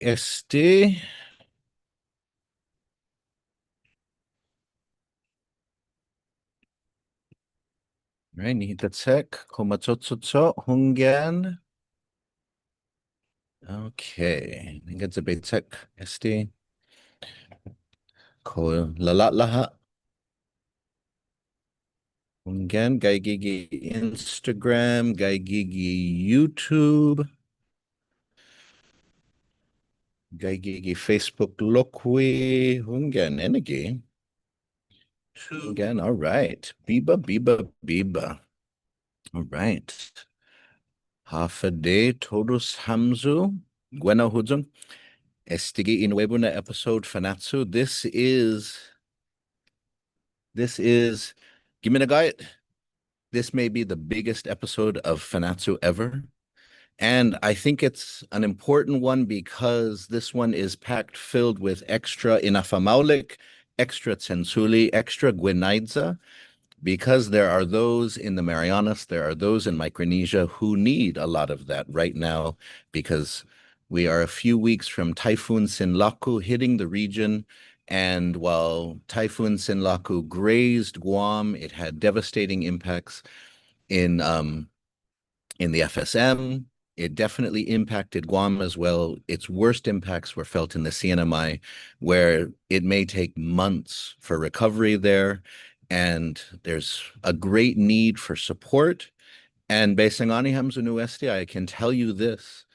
Este, right, Nihitatsek, Komatsotso, Hungan. Okay, Nigatsabetek, Este, Ko Lalatlaha, Hungan, Gaigigi Instagram, Gaigigi YouTube, Gaigigi Facebook Lokwi, Hungan, Enigi. Hungan, all right. Biba. All right. Half a day, Todos Hamzu, Gwena Hudung. Estigi Inwebuna episode Fanatsu. This is give me a guide. This may be the biggest episode of Fanatsu ever. And I think it's an important one because this one is packed filled with extra inafamaulik, extra tsensuli, extra gwenaidza, because there are those in the Marianas, there are those in Micronesia who need a lot of that right now because we are a few weeks from Typhoon Sinlaku hitting the region. And while Typhoon Sinlaku grazed Guam, it had devastating impacts in in the FSM. It definitely impacted Guam as well. Its worst impacts were felt in the CNMI, where it may take months for recovery there. And there's a great need for support. And Besangani Hamzunu Esti, I can tell you this,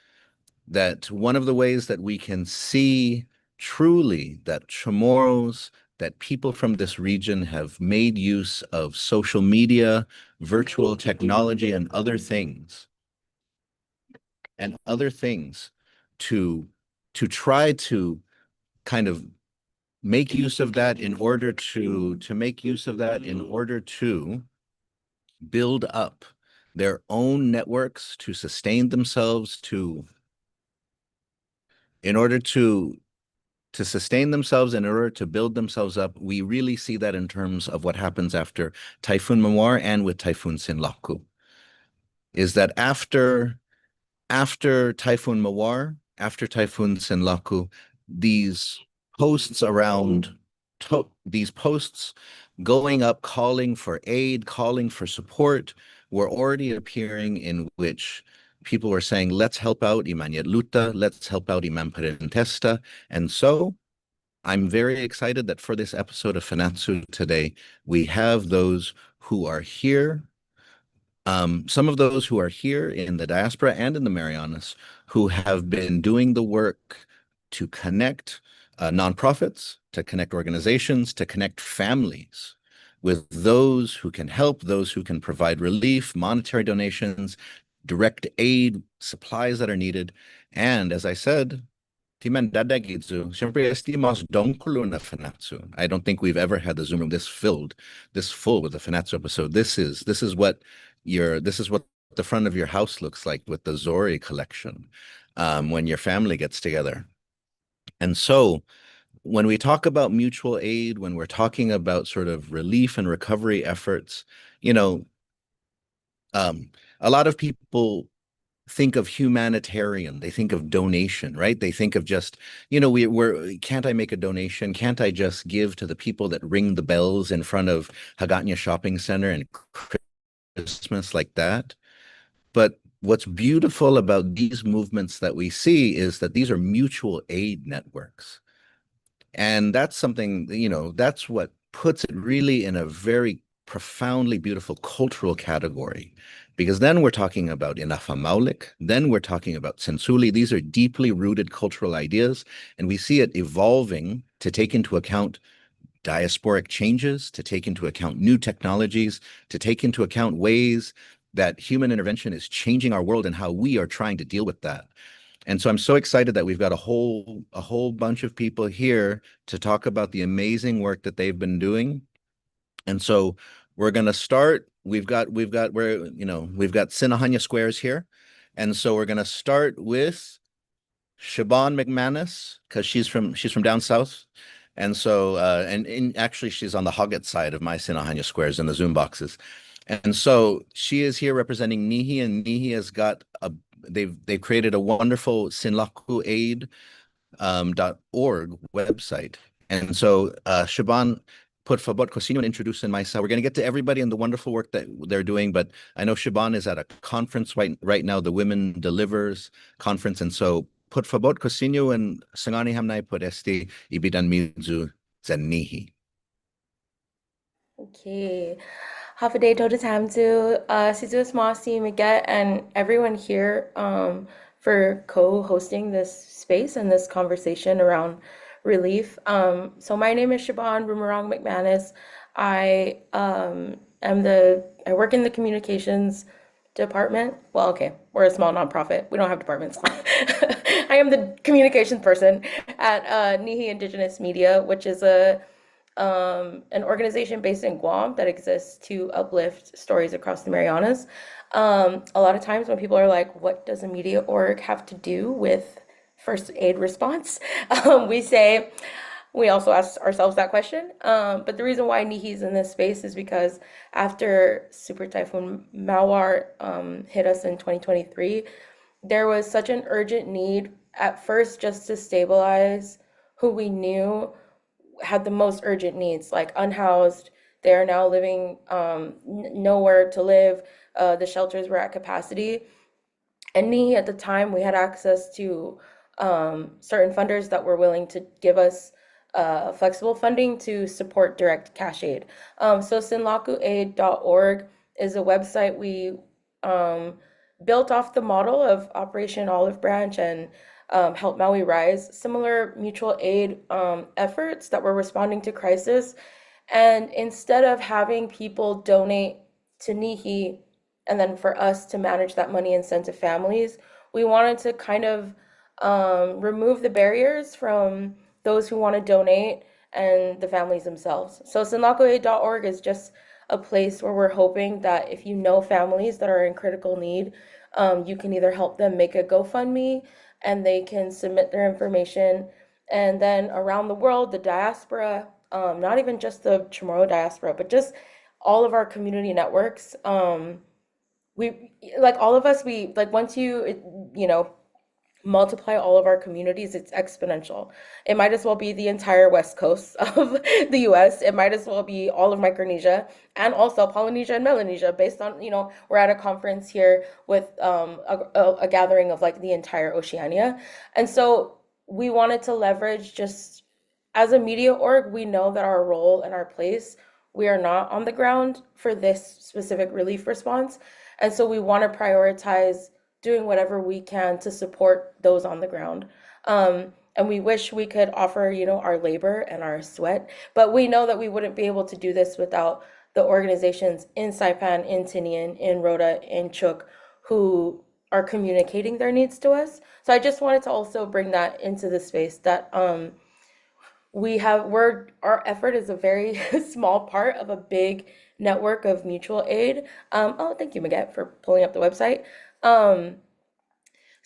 that one of the ways that we can see truly that Chamorros, that people from this region have made use of social media, virtual technology, and other things to try to kind of make use of that in order to build up their own networks to sustain themselves in order to sustain themselves and in order to build themselves up. We really see that in terms of what happens after Typhoon Mawar and with Typhoon Sinlaku, is that after Typhoon Mawar, after Typhoon Sinlaku, these these posts going up, calling for aid, calling for support, were already appearing, in which people were saying, let's help out Imanyat Luta, let's help out Imam Parentesta. And so I'm very excited that for this episode of Fanatsu today, we have those who are here, some of those who are here in the diaspora and in the Marianas, who have been doing the work to connect nonprofits, to connect organizations, to connect families with those who can help, those who can provide relief, monetary donations, direct aid, supplies that are needed. And as I said, Timan dadagitsu, siyempre estimos donkulo na fanatsu. I don't think we've ever had the Zoom room this full with the fanatsu episode. This is what the front of your house looks like with the Zori collection, when your family gets together. And so when we talk about mutual aid, when we're talking about sort of relief and recovery efforts, you know, a lot of people think of humanitarian, they think of donation, right? They think of just, can't I make a donation? Can't I just give to the people that ring the bells in front of Hagatnya Shopping Center and Christmas like that? But what's beautiful about these movements that we see is that these are mutual aid networks. And that's something, that's what puts it really in a very profoundly beautiful cultural category. Because then we're talking about Inafamaulik, then we're talking about Sensuli. These are deeply rooted cultural ideas, and we see it evolving to take into account diasporic changes, to take into account new technologies, to take into account ways that human intervention is changing our world and how we are trying to deal with that. And so I'm so excited that we've got a whole bunch of people here to talk about the amazing work that they've been doing. And so we're going to start. We've got Sinahanya Squares here. And so we're going to start with Siobhan McManus, because she's from down south. And so and actually she's on the Hoggett side of my Sinahanya Squares in the Zoom boxes. And so she is here representing Nihi, and Nihi has got they've created a wonderful Sinlaku aid .org website. And so Shaban put Fabot Cosino and introduce in myself. We're going to get to everybody and the wonderful work that they're doing, but I know Shaban is at a conference right now, the Women Delivers conference. And so put Fabot Cosino and Sangani Hamnai put este ibidan mizu zanihi. Okay. Half a day total time to Sizu Smasi, Miguel, and everyone here for co-hosting this space and this conversation around relief. So my name is Siobhan Boomerang McManus. I work in the communications department. Well, okay, we're a small nonprofit. We don't have departments. I am the communications person at Nihi Indigenous Media, which is an organization based in Guam that exists to uplift stories across the Marianas. A lot of times when people are like, what does a media org have to do with first aid response? We say, we also ask ourselves that question. But the reason why Nihi's in this space is because after Super Typhoon Mawar hit us in 2023, there was such an urgent need at first just to stabilize who we knew had the most urgent needs, like unhoused. They are now living nowhere to live. The shelters were at capacity. And me, at the time, we had access to certain funders that were willing to give us flexible funding to support direct cash aid. So sinlakuaid.org is a website we built off the model of Operation Olive Branch and Help Maui Rise, similar mutual aid efforts that were responding to crisis. And instead of having people donate to Nihi and then for us to manage that money and send to families, we wanted to kind of remove the barriers from those who want to donate and the families themselves. So sinlakuaid.org is just a place where we're hoping that if you know families that are in critical need, you can either help them make a GoFundMe and they can submit their information. And then around the world, the diaspora, not even just the Chamorro diaspora, but just all of our community networks, we like all of us, we like once you know, multiply all of our communities, it's exponential. It might as well be the entire west coast of the US. It might as well be all of Micronesia and also Polynesia and Melanesia, based on, you know, we're at a conference here with a gathering of like the entire Oceania. And so we wanted to leverage just as a media org, we know that our role and our place, we are not on the ground for this specific relief response. And so we want to prioritize doing whatever we can to support those on the ground. And we wish we could offer, you know, our labor and our sweat, but we know that we wouldn't be able to do this without the organizations in Saipan, in Tinian, in Rhoda, in Chuuk, who are communicating their needs to us. So I just wanted to also bring that into the space that our effort is a very small part of a big network of mutual aid. Oh, thank you, Maget, for pulling up the website.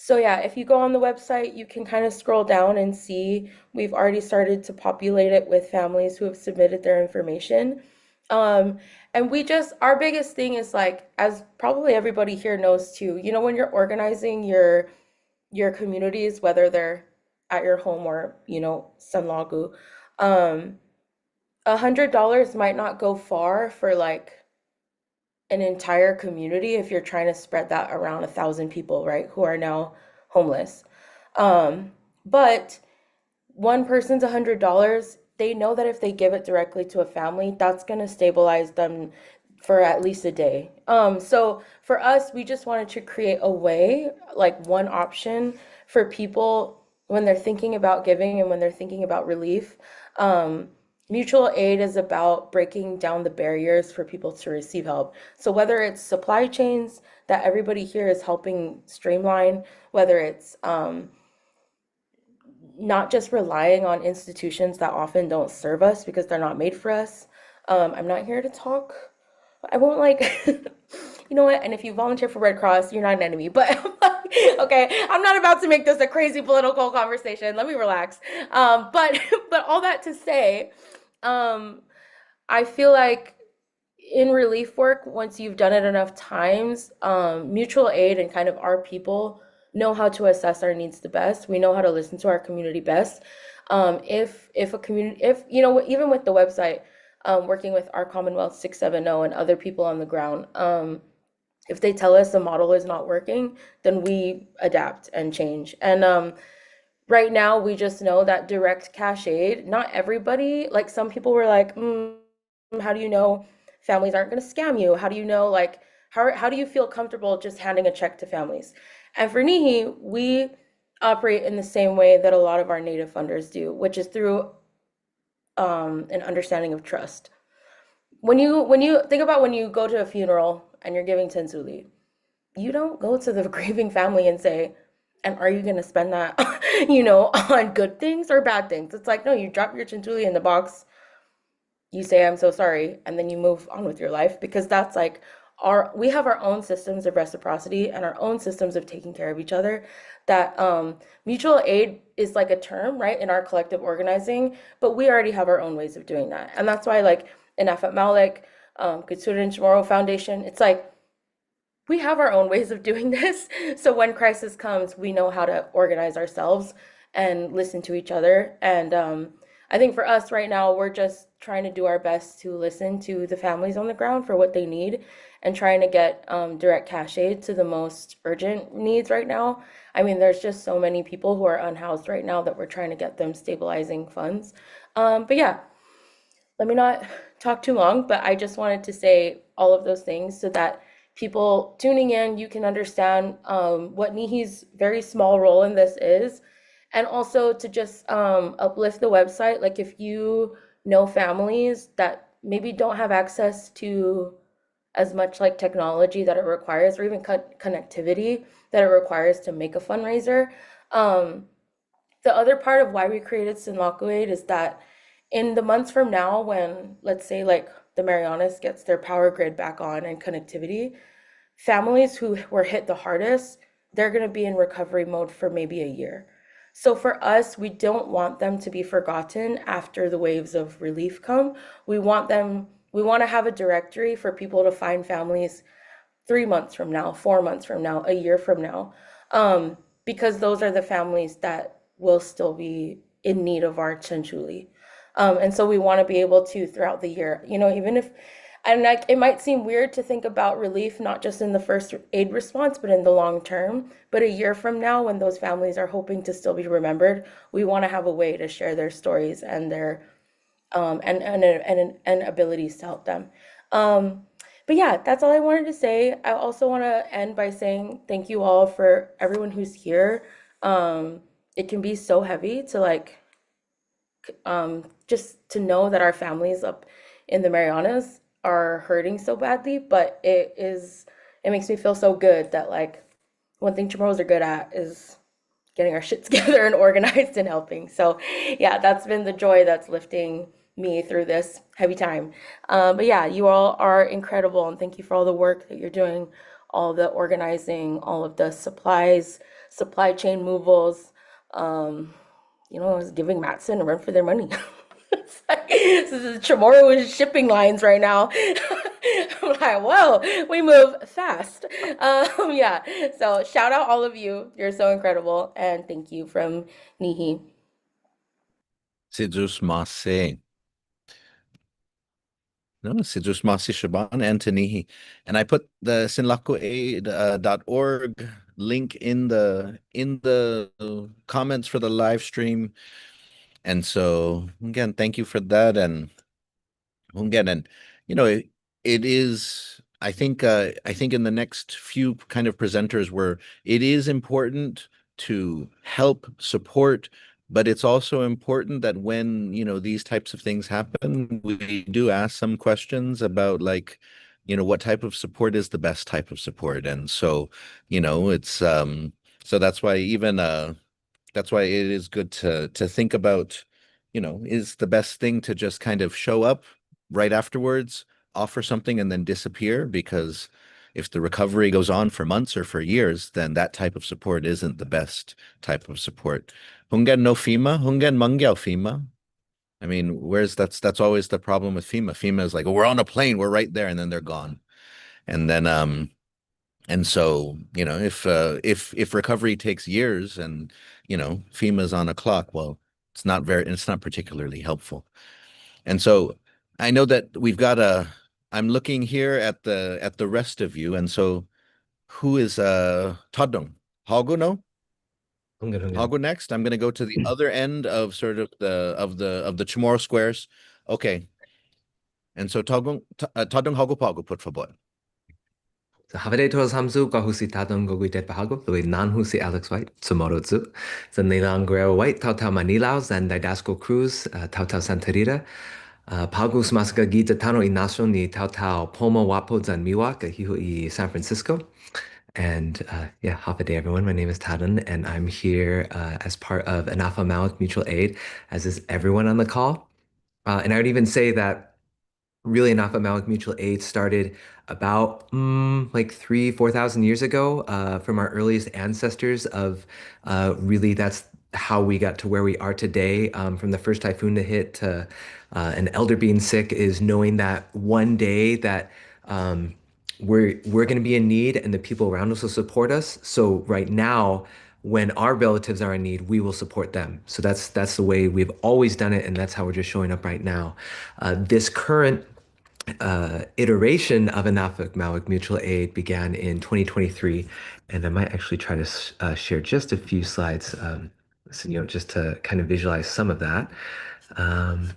So yeah, if you go on the website, you can kind of scroll down and see we've already started to populate it with families who have submitted their information. And our biggest thing is like, as probably everybody here knows too, you know, when you're organizing your communities, whether they're at your home or, you know, Sanlagu, $100 might not go far for like an entire community if you're trying to spread that around 1,000 people, right, who are now homeless. But one person's $100, they know that if they give it directly to a family, that's going to stabilize them for at least a day. So for us, we just wanted to create a way, like one option for people when they're thinking about giving and when they're thinking about relief. Mutual aid is about breaking down the barriers for people to receive help. So whether it's supply chains that everybody here is helping streamline, whether it's not just relying on institutions that often don't serve us because they're not made for us. I'm not here to talk. I won't like, you know what? And if you volunteer for Red Cross, you're not an enemy. But okay, I'm not about to make this a crazy political conversation. Let me relax. But all that to say, I feel like in relief work, once you've done it enough times, mutual aid and kind of our people know how to assess our needs the best. We know how to listen to our community best. If a community, if you know, even with the website, working with our Commonwealth 670 and other people on the ground, if they tell us the model is not working, then we adapt and change. And right now, we just know that direct cash aid, not everybody, like some people were like, how do you know families aren't going to scam you? How do you know, like, how do you feel comfortable just handing a check to families? And for Nihi, we operate in the same way that a lot of our native funders do, which is through an understanding of trust. When you think about when you go to a funeral and you're giving tensuli, you don't go to the grieving family and say, and are you going to spend that, on good things or bad things? It's like, no, you drop your chintuli in the box, you say, I'm so sorry, and then you move on with your life because that's like we have our own systems of reciprocity and our own systems of taking care of each other that mutual aid is like a term, right, in our collective organizing, but we already have our own ways of doing that. And that's why like in Afat Malik, Kutsurin Chamorro Foundation, it's like we have our own ways of doing this. So when crisis comes, we know how to organize ourselves and listen to each other. And I think for us right now, we're just trying to do our best to listen to the families on the ground for what they need and trying to get direct cash aid to the most urgent needs right now. I mean, there's just so many people who are unhoused right now that we're trying to get them stabilizing funds. But yeah, let me not talk too long, but I just wanted to say all of those things so that people tuning in, you can understand what Nihi's very small role in this is. And also to just uplift the website. Like if you know families that maybe don't have access to as much like technology that it requires, or even connectivity that it requires to make a fundraiser. Um, the other part of why we created Sinlaku Aid is that in the months from now, when let's say like the Marianas gets their power grid back on and connectivity, families who were hit the hardest, they're going to be in recovery mode for maybe a year. So for us, we don't want them to be forgotten after the waves of relief come. We want to have a directory for people to find families 3 months from now, 4 months from now, a year from now, because those are the families that will still be in need of our chenchuli. And so we want to be able to throughout the year, even if, and like it might seem weird to think about relief not just in the first aid response, but in the long term. But a year from now, when those families are hoping to still be remembered, we want to have a way to share their stories and their and abilities to help them. Um, but yeah, that's all I wanted to say. I also want to end by saying thank you all for everyone who's here. It can be so heavy to like just to know that our families up in the Marianas are hurting so badly, but it makes me feel so good that like one thing Chamorros are good at is getting our shit together and organized and helping. So yeah, that's been the joy that's lifting me through this heavy time. But yeah, you all are incredible and thank you for all the work that you're doing, all the organizing, all of the supplies, supply chain movals. Um, I was giving Matson a run for their money. It's like, this is Chamorro shipping lines right now. I'm like, whoa, we move fast. Yeah. So shout out all of you. You're so incredible. And thank you from Nihi. C'est juste Marseille. No, c'est juste Marseille Shaban and Tanihi. And I put the sinlakuaid.org link in the comments for the live stream. And so again, thank you for that. And again, and it is, I think in the next few kind of presenters where it is important to help support, but it's also important that when, these types of things happen, we do ask some questions about like, what type of support is the best type of support. And so, it's so that's why it is good to think about, is the best thing to just kind of show up right afterwards, offer something, and then disappear? Because if the recovery goes on for months or for years, then that type of support isn't the best type of support. Hungen no FEMA, Hungen mangyao FEMA. I mean, that's always the problem with FEMA. FEMA is like, oh, we're on a plane, we're right there, and then they're gone. And then And so, if recovery takes years and, FEMA's on a clock, well, it's not particularly helpful. And so I know that I'm looking here at the rest of you. And so who is Todong? Hago no? Hunggan, I'll hunggan. go next. I'm going to go to the other end of sort of the Chamorro squares. Okay. And so Todong Hago Pago put for boy. So Havade Tos Hamzu, Gahusi Tadam Goguite Pahago, Louis Nanhusi Alex White, Tomorrow the Nilang Guerrero White, Tauta Manilaos, and Didasco Cruz, Tauta Santa Rita, Pagus Masca Gita Tano y Naso ni Tautau Pomo Wapo Zan Miwak, Hihu y San Francisco. And yeah, half a day, everyone. My name is Tadan, and I'm here as part of Anafa Malik Mutual Aid, as is everyone on the call. And I would even say that really enough, Malik Mutual Aid started about like 4,000 years ago from our earliest ancestors of really that's how we got to where we are today. From the first typhoon to hit to an elder being sick is knowing that one day that we're going to be in need and the people around us will support us. So right now, when our relatives are in need, we will support them. So that's the way we've always done it, and that's how we're just showing up right now. This current iteration of Anafik Malik Mutual Aid began in 2023, and I might actually try to share just a few slides, so, just to kind of visualize some of that. And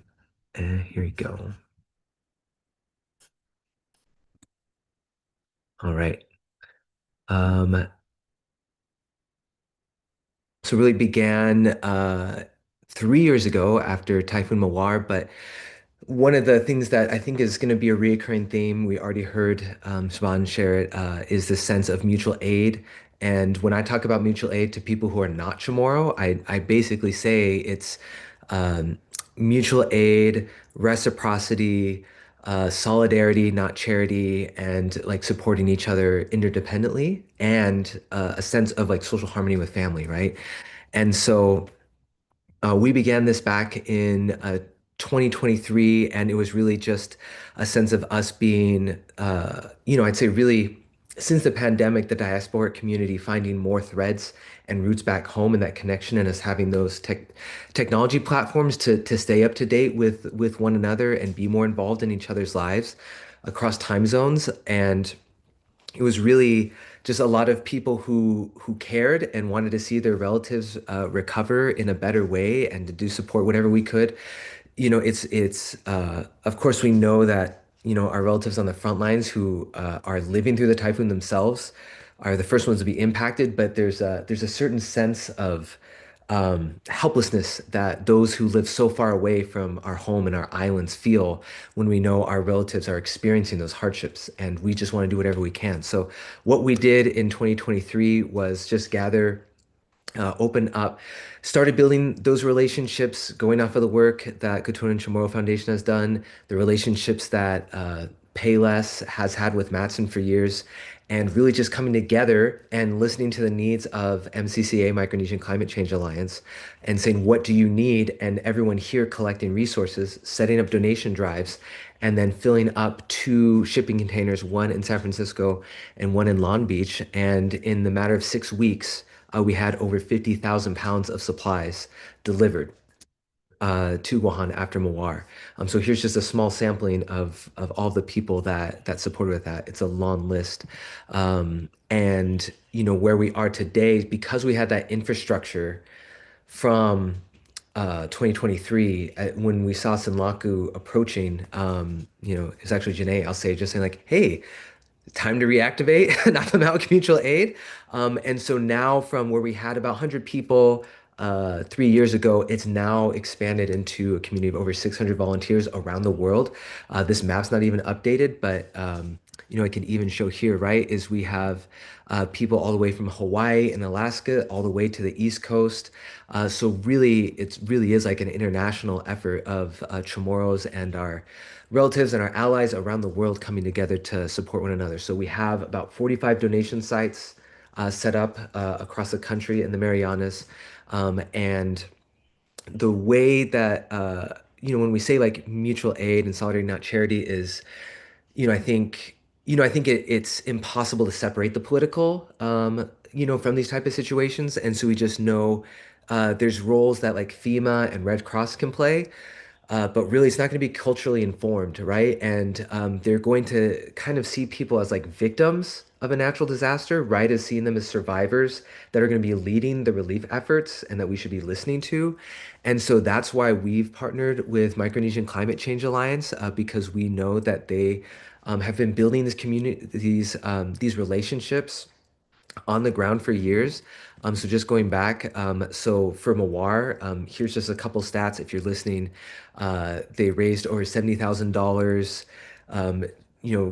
here we go. All right. So really began 3 years ago after Typhoon Mawar, but one of the things that I think is going to be a reoccurring theme, we already heard Siobhan share it, is the sense of mutual aid. And when I talk about mutual aid to people who are not Chamorro, I basically say it's mutual aid, reciprocity, solidarity, not charity, and like supporting each other interdependently, and a sense of like social harmony with family, right? And so we began this back in 2023, and it was really just a sense of us being, I'd say really since the pandemic, the diasporic community finding more threads and roots back home and that connection, and us having those technology platforms to stay up to date with one another and be more involved in each other's lives across time zones. And it was really just a lot of people who cared and wanted to see their relatives recover in a better way and to do support whatever we could. It's of course we know that our relatives on the front lines who are living through the typhoon themselves are the first ones to be impacted, but there's a certain sense of helplessness that those who live so far away from our home and our islands feel when we know our relatives are experiencing those hardships, and we just want to do whatever we can. So what we did in 2023 was just gather, open up, started building those relationships, going off of the work that Katuan and Chamorro Foundation has done, the relationships that Payless has had with Matson for years, and really just coming together and listening to the needs of MCCA, Micronesian Climate Change Alliance, and saying, what do you need? And everyone here collecting resources, setting up donation drives, and then filling up two shipping containers, one in San Francisco and one in Long Beach. And in the matter of 6 weeks, we had over 50,000 pounds of supplies delivered to Wuhan after Mawar. So here's just a small sampling of all the people that supported with that. It's a long list. And where we are today, because we had that infrastructure from 2023, when we saw Sinlaku approaching, it's actually Janae, I'll say, just saying like, hey, time to reactivate Napa Mountain Mutual Aid. And so now from where we had about 100 people 3 years ago, it's now expanded into a community of over 600 volunteers around the world. This map's not even updated, but I can even show here, right, is we have people all the way from Hawaii and Alaska all the way to the East Coast. So really, it really is like an international effort of Chamorros and our relatives and our allies around the world coming together to support one another. So we have about 45 donation sites set up across the country in the Marianas. And the way that, when we say like mutual aid and solidarity, not charity, is, I think I think it's impossible to separate the political, from these type of situations. And so we just know there's roles that like FEMA and Red Cross can play, but really it's not going to be culturally informed, right? And they're going to kind of see people as like victims of a natural disaster, right? As seeing them as survivors that are going to be leading the relief efforts and that we should be listening to. And so that's why we've partnered with Micronesian Climate Change Alliance, because we know that they have been building this community, these relationships on the ground for years. So just going back, so for Mawar, here's just a couple stats. If you're listening, they raised over $70,000. Um,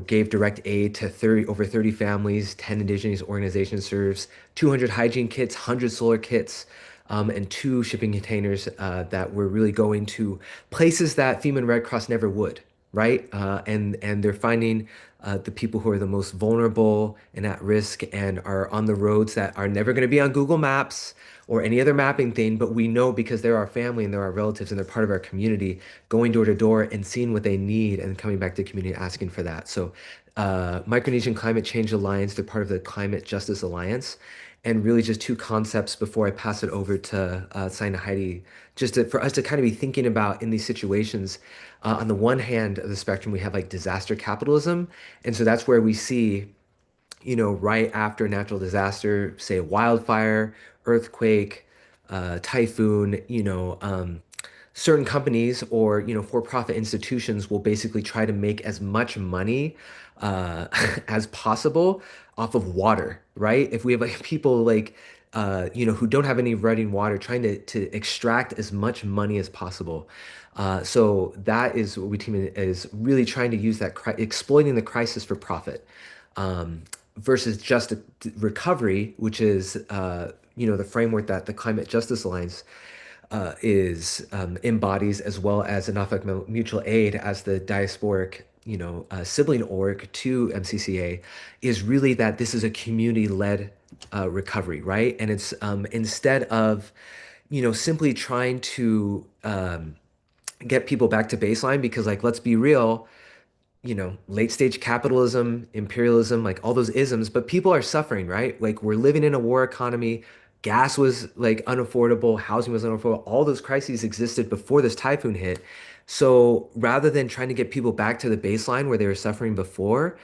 gave direct aid to 30 over 30 families. 10 indigenous organizations serves 200 hygiene kits, 100 solar kits. And 2 shipping containers that were really going to places that FEMA and Red Cross never would, right? And they're finding the people who are the most vulnerable and at risk and are on the roads that are never going to be on Google Maps or any other mapping thing, but we know because they're our family and they're our relatives and they're part of our community, going door to door and seeing what they need and coming back to the community asking for that. So, Micronesian Climate Change Alliance, they're part of the Climate Justice Alliance. And really, just 2 concepts before I pass it over to Saina Heidi, for us to kind of be thinking about in these situations. On the one hand of the spectrum, we have like disaster capitalism. And so that's where we see, right after a natural disaster, say a wildfire, earthquake, typhoon, certain companies or, for-profit institutions will basically try to make as much money as possible off of water, right? If we have like people like, who don't have any running water, trying to extract as much money as possible. So that is what we team is really trying to use that exploiting the crisis for profit, um, versus just a recovery, which is the framework that the Climate Justice Alliance is embodies, as well as enough mutual aid as the diasporic sibling org to MCCA, is really that this is a community-led recovery, right? And it's instead of simply trying to get people back to baseline, because like let's be real, late stage capitalism, imperialism, like all those isms, but people are suffering, right? Like we're living in a war economy. Gas was like unaffordable, housing was unaffordable. All those crises existed before this typhoon hit. So rather than trying to get people back to the baseline where they were suffering before,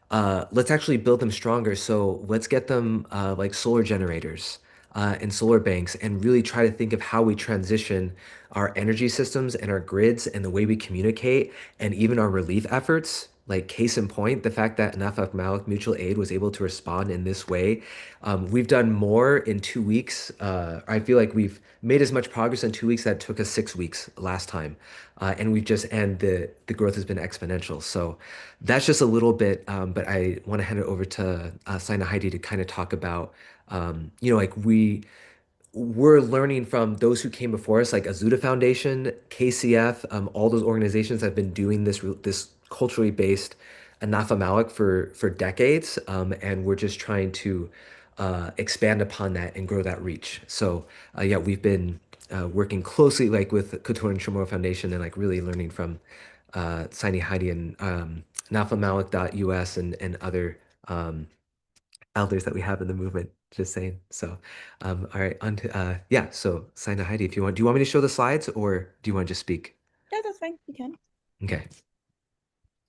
let's actually build them stronger. So let's get them like solar generators and solar banks and really try to think of how we transition our energy systems and our grids and the way we communicate and even our relief efforts. Like case in point, the fact that Nafak Malik Mutual Aid was able to respond in this way. We've done more in 2 weeks. I feel like we've made as much progress in 2 weeks that took us 6 weeks last time. And the growth has been exponential. So that's just a little bit, but I want to hand it over to Saina Heidi to kind of talk about, like we're learning from those who came before us, like Azuda Foundation, KCF, all those organizations have been doing this culturally based Anafa Malik for decades, and we're just trying to expand upon that and grow that reach. So yeah, we've been working closely like with Couture and Chamorro Foundation and like really learning from Saini Heidi and nafamalik.us and other elders that we have in the movement. Just saying. So, all right, on to yeah. So, Saina Heidi, if you want, do you want me to show the slides or do you want to just speak? Yeah, that's fine. You can. Okay.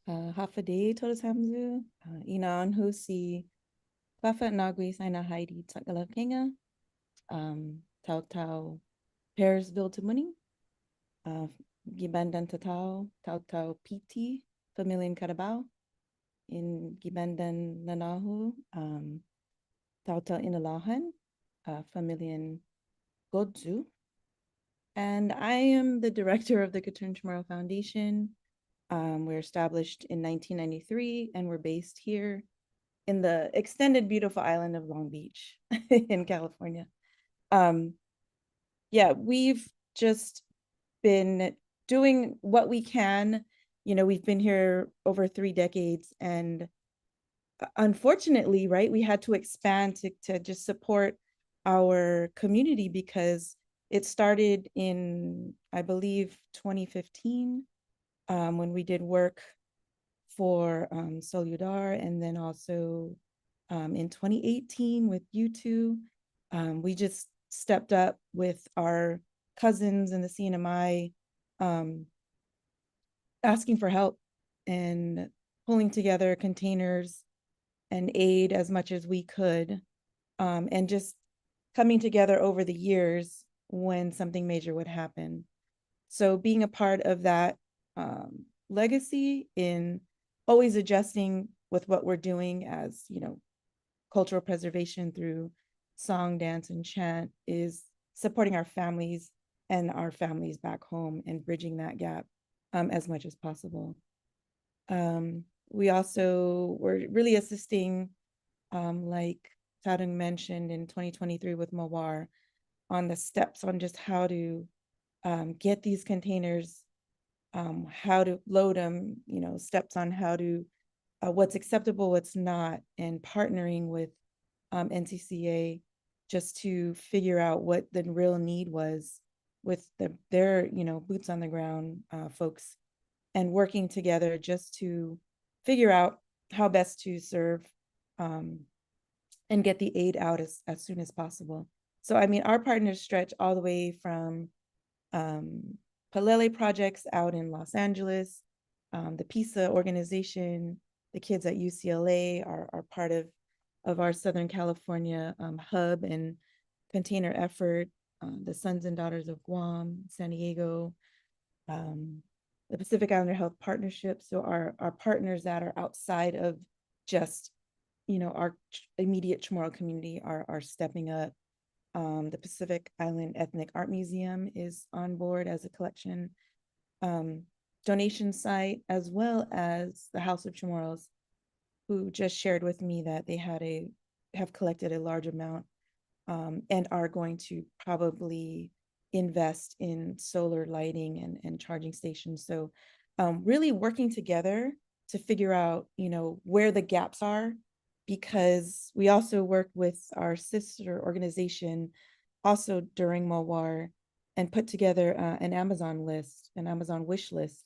Hafade Todosamzu, Inan Husi, Klafa Nagui Saina Heidi Takala Kinga, Tau Tau Parisville Tamuni, Gibandan Tatao, Tau Tau Piti, Familian Carabao, in Gibandan Nanahu, Tau Tau Inalahan, Familian Godzu. And I am the director of the Katun Chamorro Foundation. We're established in 1993 and we're based here in the extended beautiful island of Long Beach in California. Yeah, we've just been doing what we can. We've been here over 3 decades and unfortunately, right, we had to expand to just support our community because it started in, I believe, 2015 when we did work for Solidar, and then also in 2018 with you two. We just stepped up with our cousins in the CNMI, asking for help and pulling together containers and aid as much as we could, and just coming together over the years when something major would happen. So being a part of that legacy in always adjusting with what we're doing as, cultural preservation through song, dance, and chant is supporting our families and our families back home and bridging that gap as much as possible. We also were really assisting, like Tadung mentioned in 2023 with Mawar, on the steps on just how to get these containers, how to load them, steps on how to, what's acceptable, what's not, and partnering with NCCA just to figure out what the real need was with their, boots on the ground folks, and working together just to figure out how best to serve and get the aid out as soon as possible. So, I mean, our partners stretch all the way from Palele projects out in Los Angeles, the PISA organization, the kids at UCLA are part of our Southern California hub and container effort, the Sons and Daughters of Guam, San Diego, the Pacific Islander Health Partnership. So our partners that are outside of just, our immediate Chamorro community are stepping up. The Pacific Island Ethnic Art Museum is on board as a collection donation site, as well as the House of Chamorros, who just shared with me that they have collected a large amount and are going to probably invest in solar lighting and charging stations. So really working together to figure out, where the gaps are, because we also work with our sister organization also during Mawar and put together an Amazon list, an Amazon wish list,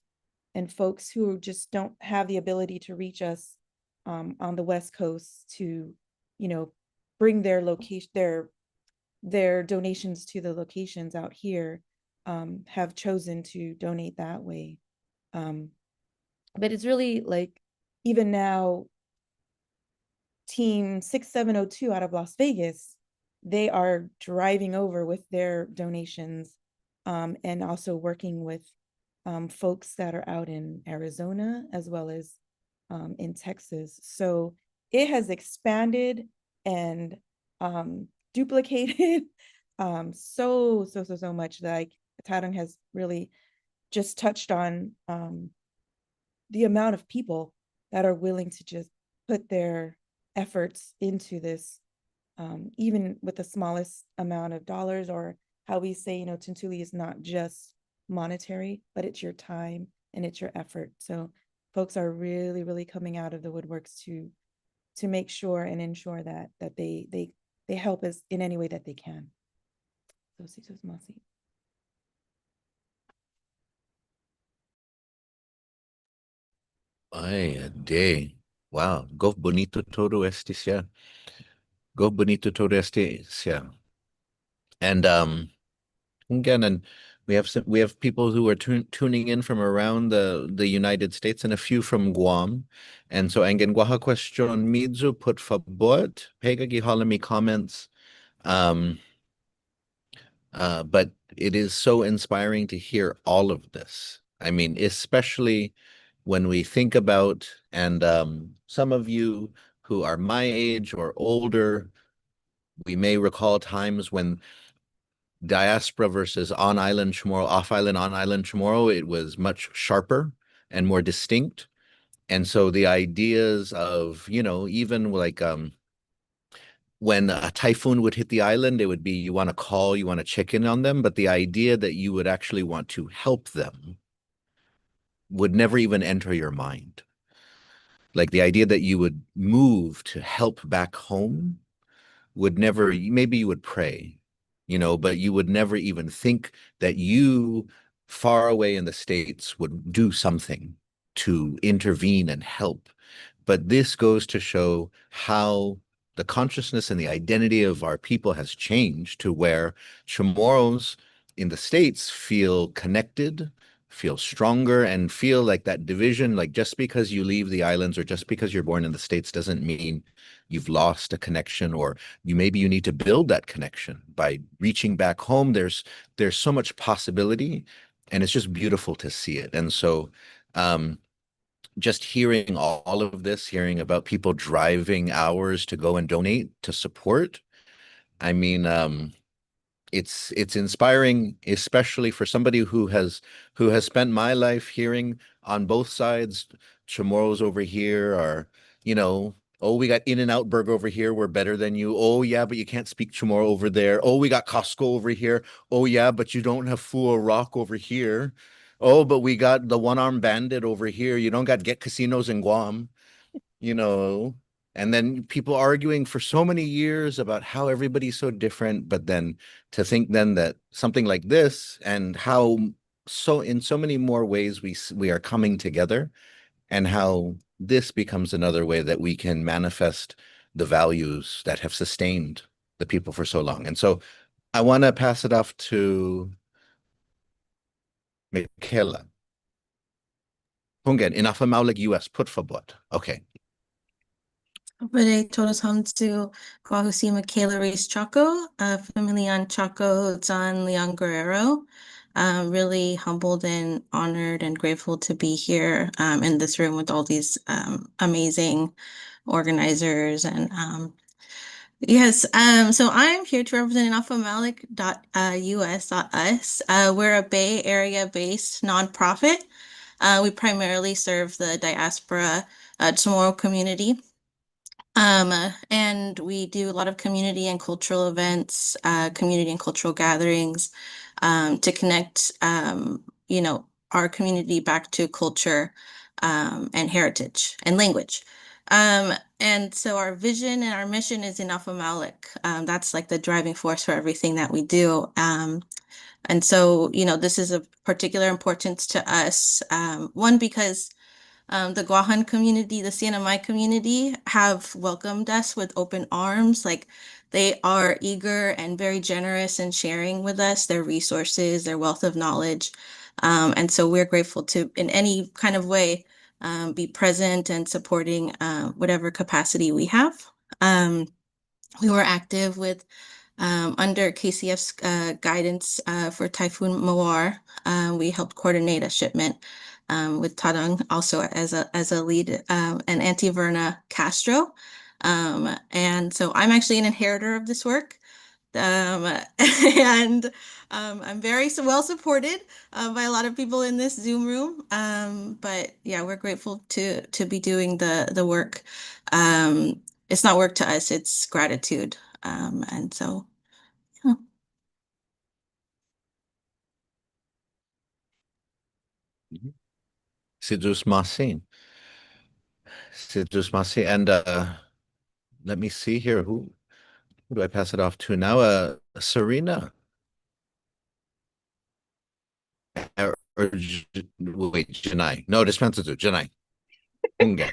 and folks who just don't have the ability to reach us on the West Coast to, bring their location, their donations to the locations out here, have chosen to donate that way. But it's really like, even now, Team 6702 out of Las Vegas, they are driving over with their donations, and also working with folks that are out in Arizona as well as in Texas. So it has expanded and duplicated so much that, like, Tadung has really just touched on the amount of people that are willing to just put their efforts into this, even with the smallest amount of dollars, or how we say, Tuntuli is not just monetary, but it's your time and it's your effort. So folks are really, really coming out of the woodworks to make sure and ensure that they help us in any way that they can. So Ay, a day. Wow. Go bonito todo este sea. Go bonito todo este sea. And again, and we have people who are tuning in from around the United States and a few from Guam. And so angin guaha question midzu put favor, pega gihalami comments. But it is so inspiring to hear all of this. I mean, especially when we think about, and some of you who are my age or older, we may recall times when diaspora versus on-island Chamorro, off-island, on-island Chamorro, it was much sharper and more distinct. And so the ideas of, even like when a typhoon would hit the island, it would be you want to call, you want to check in on them, but the idea that you would actually want to help them would never even enter your mind. Like the idea that you would move to help back home would never, maybe you would pray, but you would never even think that you far away in the States would do something. to intervene and help. But this goes to show how the consciousness and the identity of our people has changed to where Chamorros in the States feel connected, feel stronger, and feel like that division, like just because you leave the islands or just because you're born in the States doesn't mean you've lost a connection, or maybe you need to build that connection by reaching back home. There's so much possibility, and it's just beautiful to see it. And so just hearing all of this, hearing about people driving hours to go and donate to support, I mean, it's inspiring, especially for somebody who has spent my life hearing on both sides. Chamorros over here are, oh, we got In-N-Out Burger over here, we're better than you. Oh yeah, but you can't speak Chamorro over there. Oh, we got Costco over here. Oh yeah, but you don't have Fua Rock over here. Oh, but we got the One Arm Bandit over here. You don't got Get Casinos in Guam, you know. And then people arguing for so many years about how everybody's so different, but then to think then that something like this, and how so in so many more ways we are coming together, and how this becomes another way that we can manifest the values that have sustained the people for so long. And so I want to pass it off to Michaela. Hungen, inafamaulig US, put for what? Okay. Today todos home to Kwahusi Michaela Reese Chaco, Familian Chaco Zan Leon Guerrero. Really humbled and honored and grateful to be here in this room with all these amazing organizers. And yes, so I'm here to represent Us. We're a Bay Area based nonprofit. We primarily serve the diaspora Chamorro community. And we do a lot of community and cultural events, community and cultural gatherings, to connect, our community back to culture, and heritage and language. And so our vision and our mission is Enough Malik. That's like the driving force for everything that we do. And so, this is of particular importance to us. One, because the Guahan community, the CNMI community have welcomed us with open arms. Like, they are eager and very generous in sharing with us their resources, their wealth of knowledge. And so we're grateful to, in any kind of way, be present and supporting whatever capacity we have. We were active with under KCF's guidance for Typhoon Mawar. We helped coordinate a shipment with Tadang also as a lead, and Auntie Verna Castro. And so I'm actually an inheritor of this work. And I'm very well supported by a lot of people in this Zoom room. But yeah, we're grateful to be doing the work. It's not work to us, it's gratitude. And so, yeah. Sidus Masin. Sidus Masin. And let me see here. Who do I pass it off to now? Serena. Wait, Janai. No, dispenser to Janai. Hungen.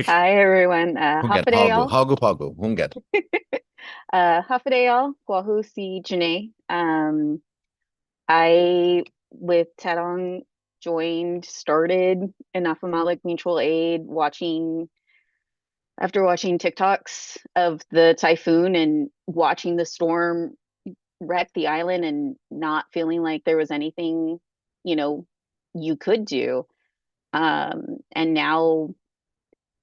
Hi everyone. Hungen. Hafaday Hagu. y'all. Hagu Pagu. Hungen. Hafaday y'all. Kwahusi Janae. I with Tadong started Enough Malik Mutual Aid after watching TikToks of the typhoon and watching the storm wreck the island and not feeling like there was anything, you could do. And now,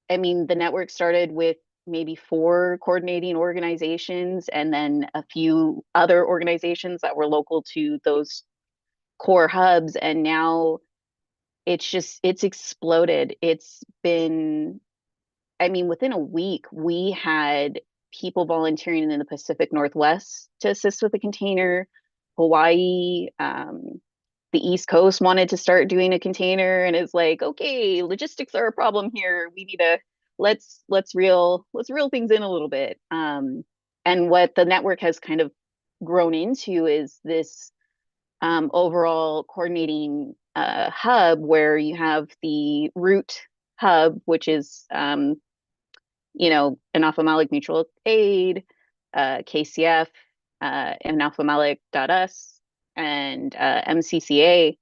I mean, the network started with maybe 4 coordinating organizations and then a few other organizations that were local to those core hubs. And now it's exploded. It's been, I mean, within a week, we had people volunteering in the Pacific Northwest to assist with the container. Hawaii, the East Coast wanted to start doing a container, and it's like, okay, logistics are a problem here. We need to let's reel things in a little bit. And what the network has kind of grown into is this overall coordinating hub where you have the root hub, which is an Malik mutual aid, KCF, Malik.us, and MCCA,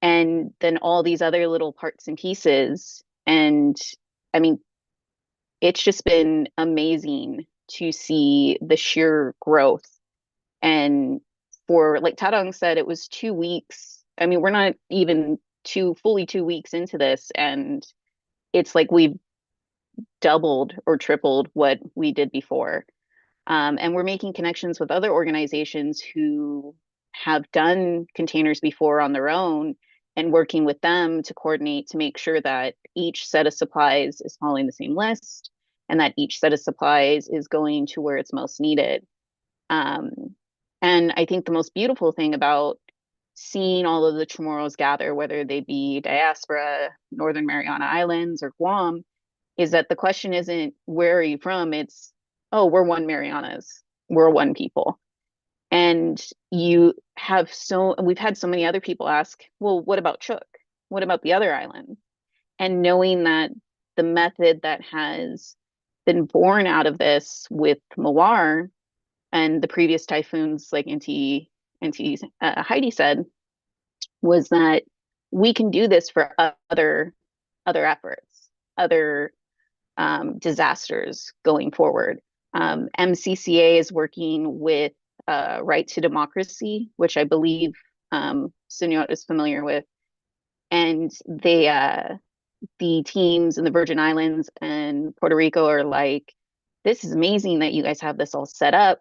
and then all these other little parts and pieces. And I mean, it's just been amazing to see the sheer growth. And for, like Tadong said, it was 2 weeks. I mean, we're not even fully 2 weeks into this, and it's like we've doubled or tripled what we did before. And we're making connections with other organizations who have done containers before on their own, and working with them to coordinate to make sure that each set of supplies is following the same list and that each set of supplies is going to where it's most needed. Um, and I think the most beautiful thing about seeing all of the Chamorros gather, whether they be diaspora, Northern Mariana Islands, or Guam, is that the question isn't where are you from? It's, oh, we're one Marianas. We're one people. And we've had so many other people ask, well, what about Chook? What about the other island? And knowing that the method that has been born out of this with Mawar and the previous typhoons, like Heidi said, was that we can do this for other efforts, other disasters going forward. MCCA is working with Right to Democracy, which I believe Sunil is familiar with, and the teams in the Virgin Islands and Puerto Rico are like, this is amazing that you guys have this all set up.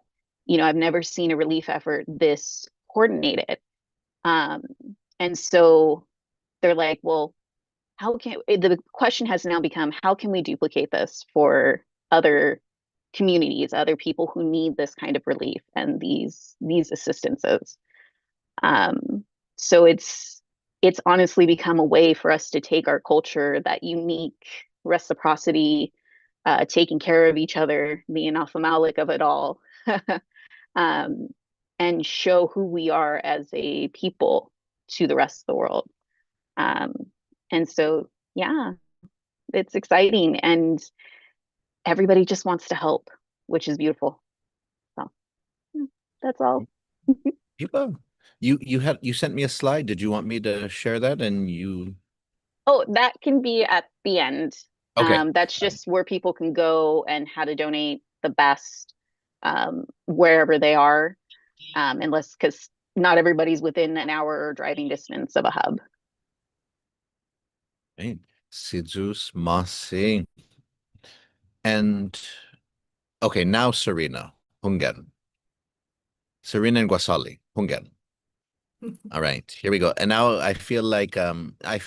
I've never seen a relief effort this coordinated. And so they're like, well, the question has now become, how can we duplicate this for other communities, other people who need this kind of relief and these assistances? So it's honestly become a way for us to take our culture, that unique reciprocity, taking care of each other, the Malik of it all, and show who we are as a people to the rest of the world. And so, yeah, it's exciting, and everybody just wants to help, which is beautiful. So that's all. People, you sent me a slide. Did you want me to share that? And you Oh, that can be at the end. okay. That's just where people can go and how to donate the best, wherever they are, because not everybody's within an hour driving distance of a hub. Right. Sidzus Masi. And okay, now Serena. Hungen. Serena and Guasali. Hungen. All right, here we go. And now I feel like I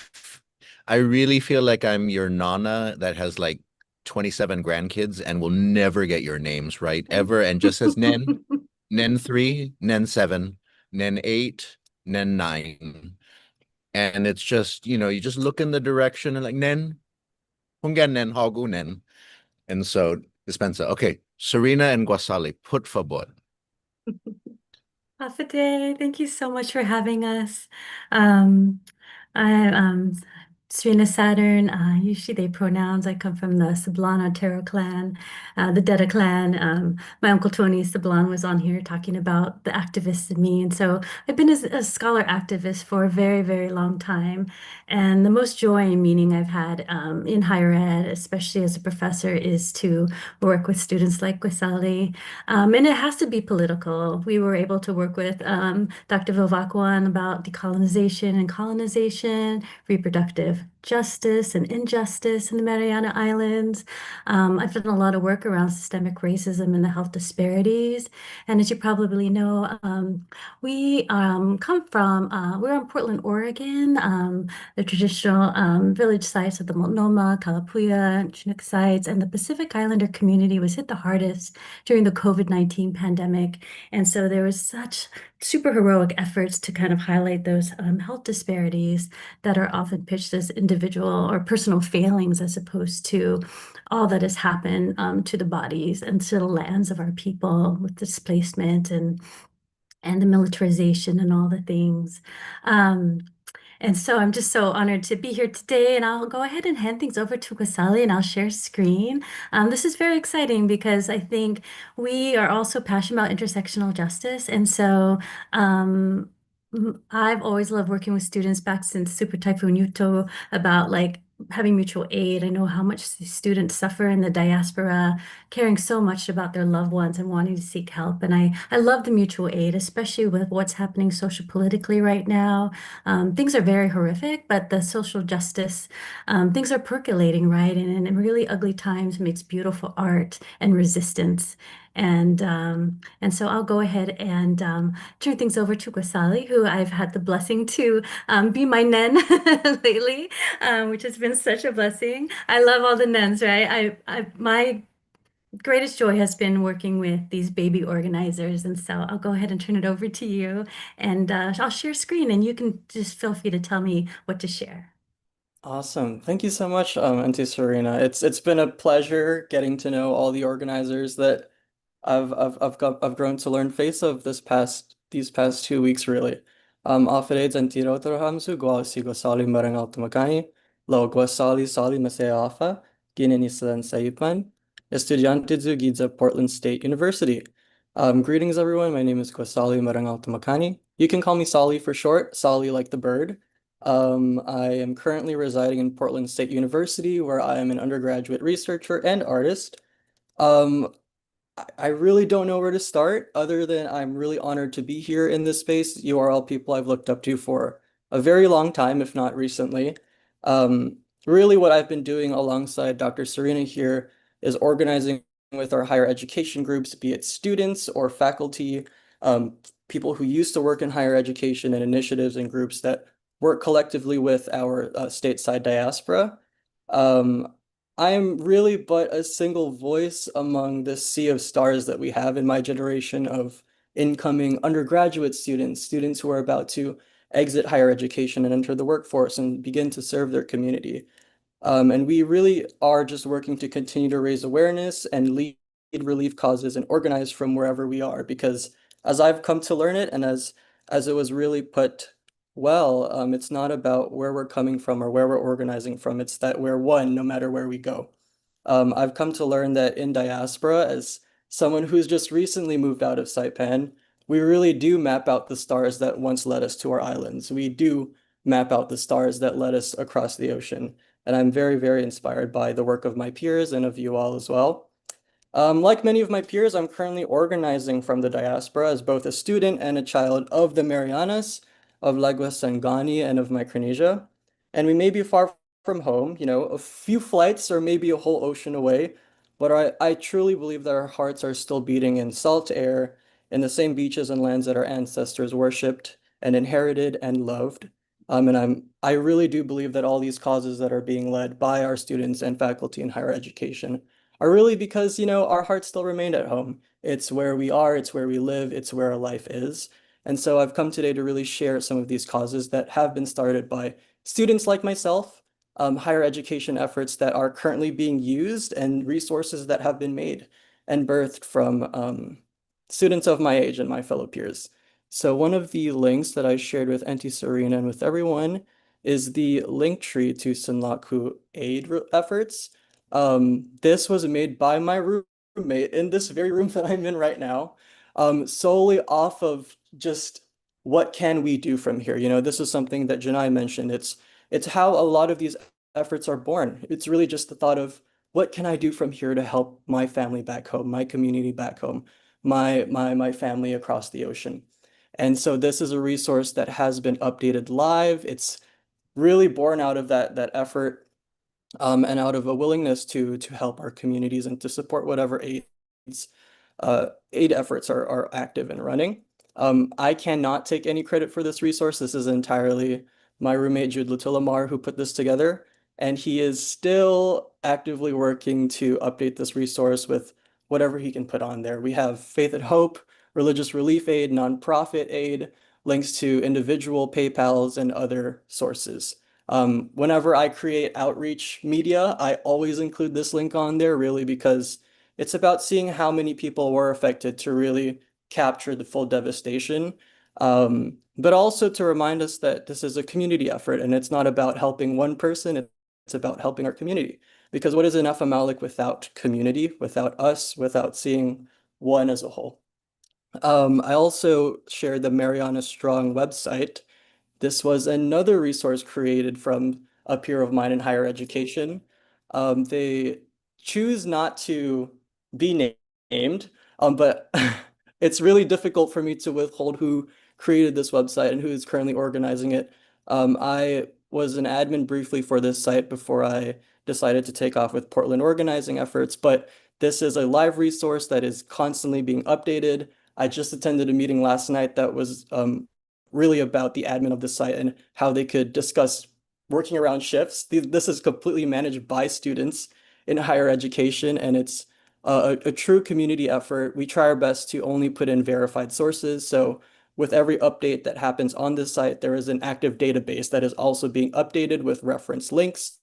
really feel like I'm your nana that has like 27 grandkids and will never get your names right ever, and just says Nen, Nen 3, Nen 7, Nen 8, Nen 9. And it's just, you just look in the direction and like Nen, Hungen Nen, Hagu Nen. And so dispensa. Okay, Serena and Guasali, put favor. Afate, thank you so much for having us. Um, I'm Serena Saturn. Usually they pronouns. I come from the Sablan Otero clan, the Deda clan. My uncle Tony Sablan was on here talking about the activists in me. And so I've been a scholar activist for a very, very long time. And the most joy and meaning I've had in higher ed, especially as a professor, is to work with students like Gwisali. And it has to be political. We were able to work with Dr. Vilvacuan about decolonization and colonization, reproductive justice and injustice in the Mariana Islands. I've done a lot of work around systemic racism and the health disparities. And as you probably know, we come from, we're in Portland, Oregon, the traditional village sites of the Multnomah, Kalapuya, Chinook sites, and the Pacific Islander community was hit the hardest during the COVID-19 pandemic. And so there was such super heroic efforts to kind of highlight those health disparities that are often pitched as individual or personal failings, as opposed to all that has happened to the bodies and to the lands of our people with displacement and the militarization and all the things. And so I'm just so honored to be here today, and I'll go ahead and hand things over to Kwasali and I'll share screen. This is very exciting because I think we are also passionate about intersectional justice. And so I've always loved working with students back since Super Typhoon Yuto about like having mutual aid. I know how much students suffer in the diaspora, caring so much about their loved ones and wanting to seek help. And I love the mutual aid, especially with what's happening social politically right now. Things are very horrific, but the social justice, things are percolating, right? And in really ugly times makes beautiful art and resistance. And so I'll go ahead and turn things over to Gwasali, who I've had the blessing to be my nen lately, which has been such a blessing. I love all the nuns, right? My greatest joy has been working with these baby organizers, and so I'll go ahead and turn it over to you, and I'll share screen, and you can just feel free to tell me what to share. Awesome. Thank you so much, Auntie Serena. It's been a pleasure getting to know all the organizers that I've grown to learn face of these past 2 weeks really. Afraid Antiro Hamsu Guasi Gosali Marangal Tumakani, Lo Guasali Sali Maseafa, Ginenisan Saipan, Estudiante Giza Portland State University. Greetings everyone, my name is Guasali Marangal Tumakani. You can call me Sali for short, Sali like the bird. I am currently residing in Portland State University, where I am an undergraduate researcher and artist. Um, I really don't know where to start other than I'm really honored to be here in this space. You are all people I've looked up to for a very long time, if not recently. Really what I've been doing alongside Dr. Serena here is organizing with our higher education groups, be it students or faculty, people who used to work in higher education and initiatives and groups that work collectively with our stateside diaspora. Um, I am really but a single voice among the sea of stars that we have in my generation of incoming undergraduate students, students who are about to exit higher education and enter the workforce and begin to serve their community. And we really are just working to continue to raise awareness and lead relief causes and organize from wherever we are, because as I've come to learn it and as it was really put well, it's not about where we're coming from or where we're organizing from. It's that we're one no matter where we go. I've come to learn that in diaspora, as someone who's just recently moved out of Saipan, we really do map out the stars that once led us to our islands. We do map out the stars that led us across the ocean. And I'm very, very inspired by the work of my peers and of you all as well. Like many of my peers, I'm currently organizing from the diaspora as both a student and a child of the Marianas, of Lagos Sangani, and of Micronesia. And we may be far from home, a few flights or maybe a whole ocean away, but I truly believe that our hearts are still beating in salt air, in the same beaches and lands that our ancestors worshipped and inherited and loved. I really do believe that all these causes that are being led by our students and faculty in higher education are really because, our hearts still remained at home. It's where we are, it's where we live, it's where our life is. And so I've come today to really share some of these causes that have been started by students like myself, higher education efforts that are currently being used, and resources that have been made and birthed from students of my age and my fellow peers. So one of the links that I shared with Auntie Serena and with everyone is the link tree to Sinlaku aid efforts. This was made by my roommate in this very room that I'm in right now, solely off of just what can we do from here? This is something that Janai mentioned. It's how a lot of these efforts are born. It's really just the thought of what can I do from here to help my family back home, my community back home, my family across the ocean. And so this is a resource that has been updated live. It's really born out of that effort, and out of a willingness to help our communities and to support whatever aid efforts are active and running. I cannot take any credit for this resource. This is entirely my roommate Jude Lutilamar who put this together, and he is still actively working to update this resource with whatever he can put on there. We have Faith and Hope, religious relief aid, nonprofit aid, links to individual PayPals and other sources. Whenever I create outreach media, I always include this link on there, really, because it's about seeing how many people were affected to really capture the full devastation. But also to remind us that this is a community effort and it's not about helping one person, it's about helping our community. Because what is an Malik without community, without us, without seeing one as a whole? I also shared the Mariana Strong website. This was another resource created from a peer of mine in higher education. They choose not to be named, but it's really difficult for me to withhold who created this website and who is currently organizing it. I was an admin briefly for this site before I decided to take off with Portland organizing efforts, but this is a live resource that is constantly being updated. I just attended a meeting last night that was really about the admin of the site and how they could discuss working around shifts. This is completely managed by students in higher education, and it's a true community effort. We try our best to only put in verified sources. So with every update that happens on this site, there is an active database that is also being updated with reference links.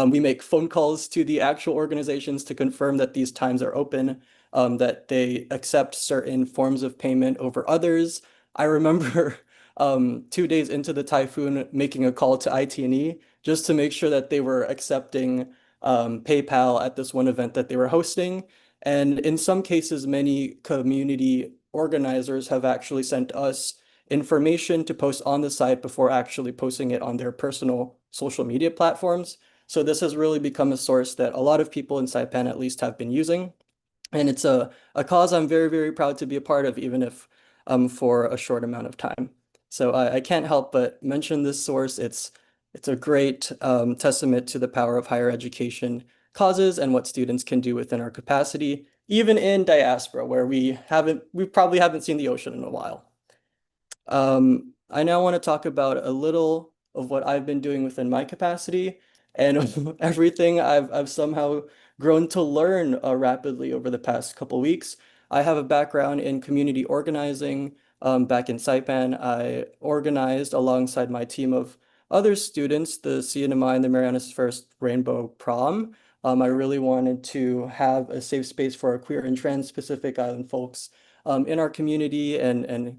We make phone calls to the actual organizations to confirm that these times are open, that they accept certain forms of payment over others. I remember 2 days into the typhoon making a call to IT&E just to make sure that they were accepting PayPal at this one event that they were hosting. And in some cases, many community organizers have actually sent us information to post on the site before actually posting it on their personal social media platforms. So this has really become a source that a lot of people in Saipan at least have been using. And it's a cause I'm very, very proud to be a part of, even if for a short amount of time. So I can't help but mention this source. It's a great testament to the power of higher education causes and what students can do within our capacity, even in diaspora, where we probably haven't seen the ocean in a while. I now want to talk about a little of what I've been doing within my capacity and everything I've somehow grown to learn rapidly over the past couple weeks. I have a background in community organizing. Back in Saipan, I organized alongside my team of other students the CNMI and the Marianas First Rainbow Prom. I really wanted to have a safe space for our queer and trans Pacific Island folks in our community and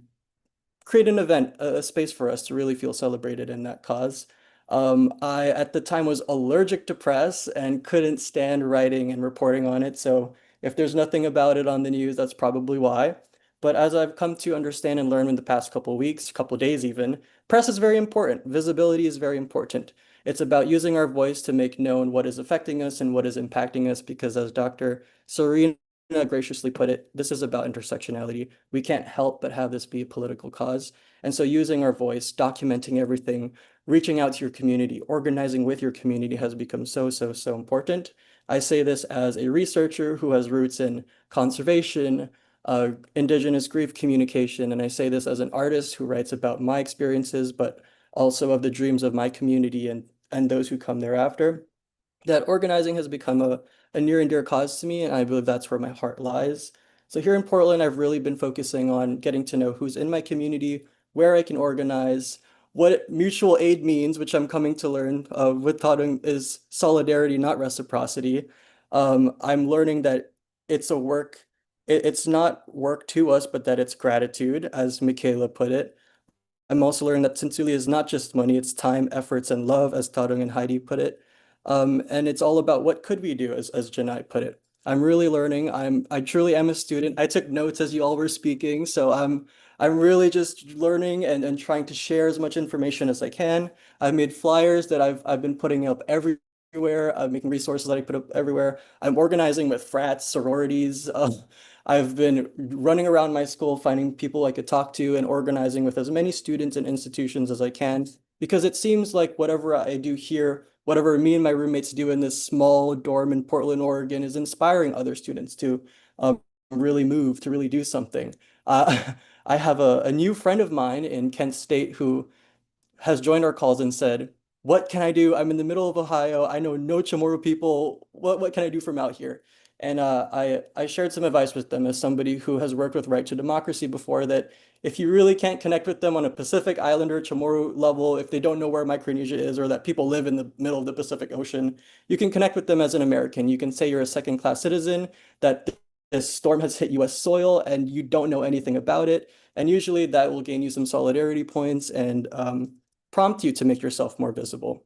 create an event, a space for us to really feel celebrated in that cause. I, at the time, was allergic to press and couldn't stand writing and reporting on it. So if there's nothing about it on the news, that's probably why. But as I've come to understand and learn in the past couple weeks, couple days even, press is very important. Visibility is very important. It's about using our voice to make known what is affecting us and what is impacting us, because as Dr. Serena graciously put it, this is about intersectionality. We can't help but have this be a political cause. And so using our voice, documenting everything, reaching out to your community, organizing with your community has become so, so, so important. I say this as a researcher who has roots in conservation, Indigenous grief communication, and I say this as an artist who writes about my experiences, but also of the dreams of my community and those who come thereafter. That organizing has become a near and dear cause to me, and I believe that's where my heart lies. So here in Portland, I've really been focusing on getting to know who's in my community, where I can organize, what mutual aid means, which I'm coming to learn with Tadung is solidarity, not reciprocity. I'm learning that it's a work, it's not work to us, but that it's gratitude, as Michaela put it. I'm also learning that Tsinsuli is not just money, it's time, efforts, and love, as Tarung and Heidi put it. And it's all about what could we do, as Janai put it. I'm really learning. I truly am a student. I took notes as you all were speaking, so I'm really just learning and trying to share as much information as I can. I've made flyers that I've been putting up everywhere. I'm making resources that I put up everywhere. I'm organizing with frats, sororities. I've been running around my school, finding people I could talk to and organizing with as many students and institutions as I can, because it seems like whatever I do here, whatever me and my roommates do in this small dorm in Portland, Oregon, is inspiring other students to really move, to really do something. I have a new friend of mine in Kent State who has joined our calls and said, what can I do? I'm in the middle of Ohio. I know no Chamorro people. What can I do from out here? And I shared some advice with them as somebody who has worked with Right to Democracy before, that if you really can't connect with them on a Pacific Islander Chamorro level, if they don't know where Micronesia is or that people live in the middle of the Pacific Ocean, you can connect with them as an American. You can say you're a second-class citizen, that this storm has hit US soil and you don't know anything about it. And usually that will gain you some solidarity points and prompt you to make yourself more visible.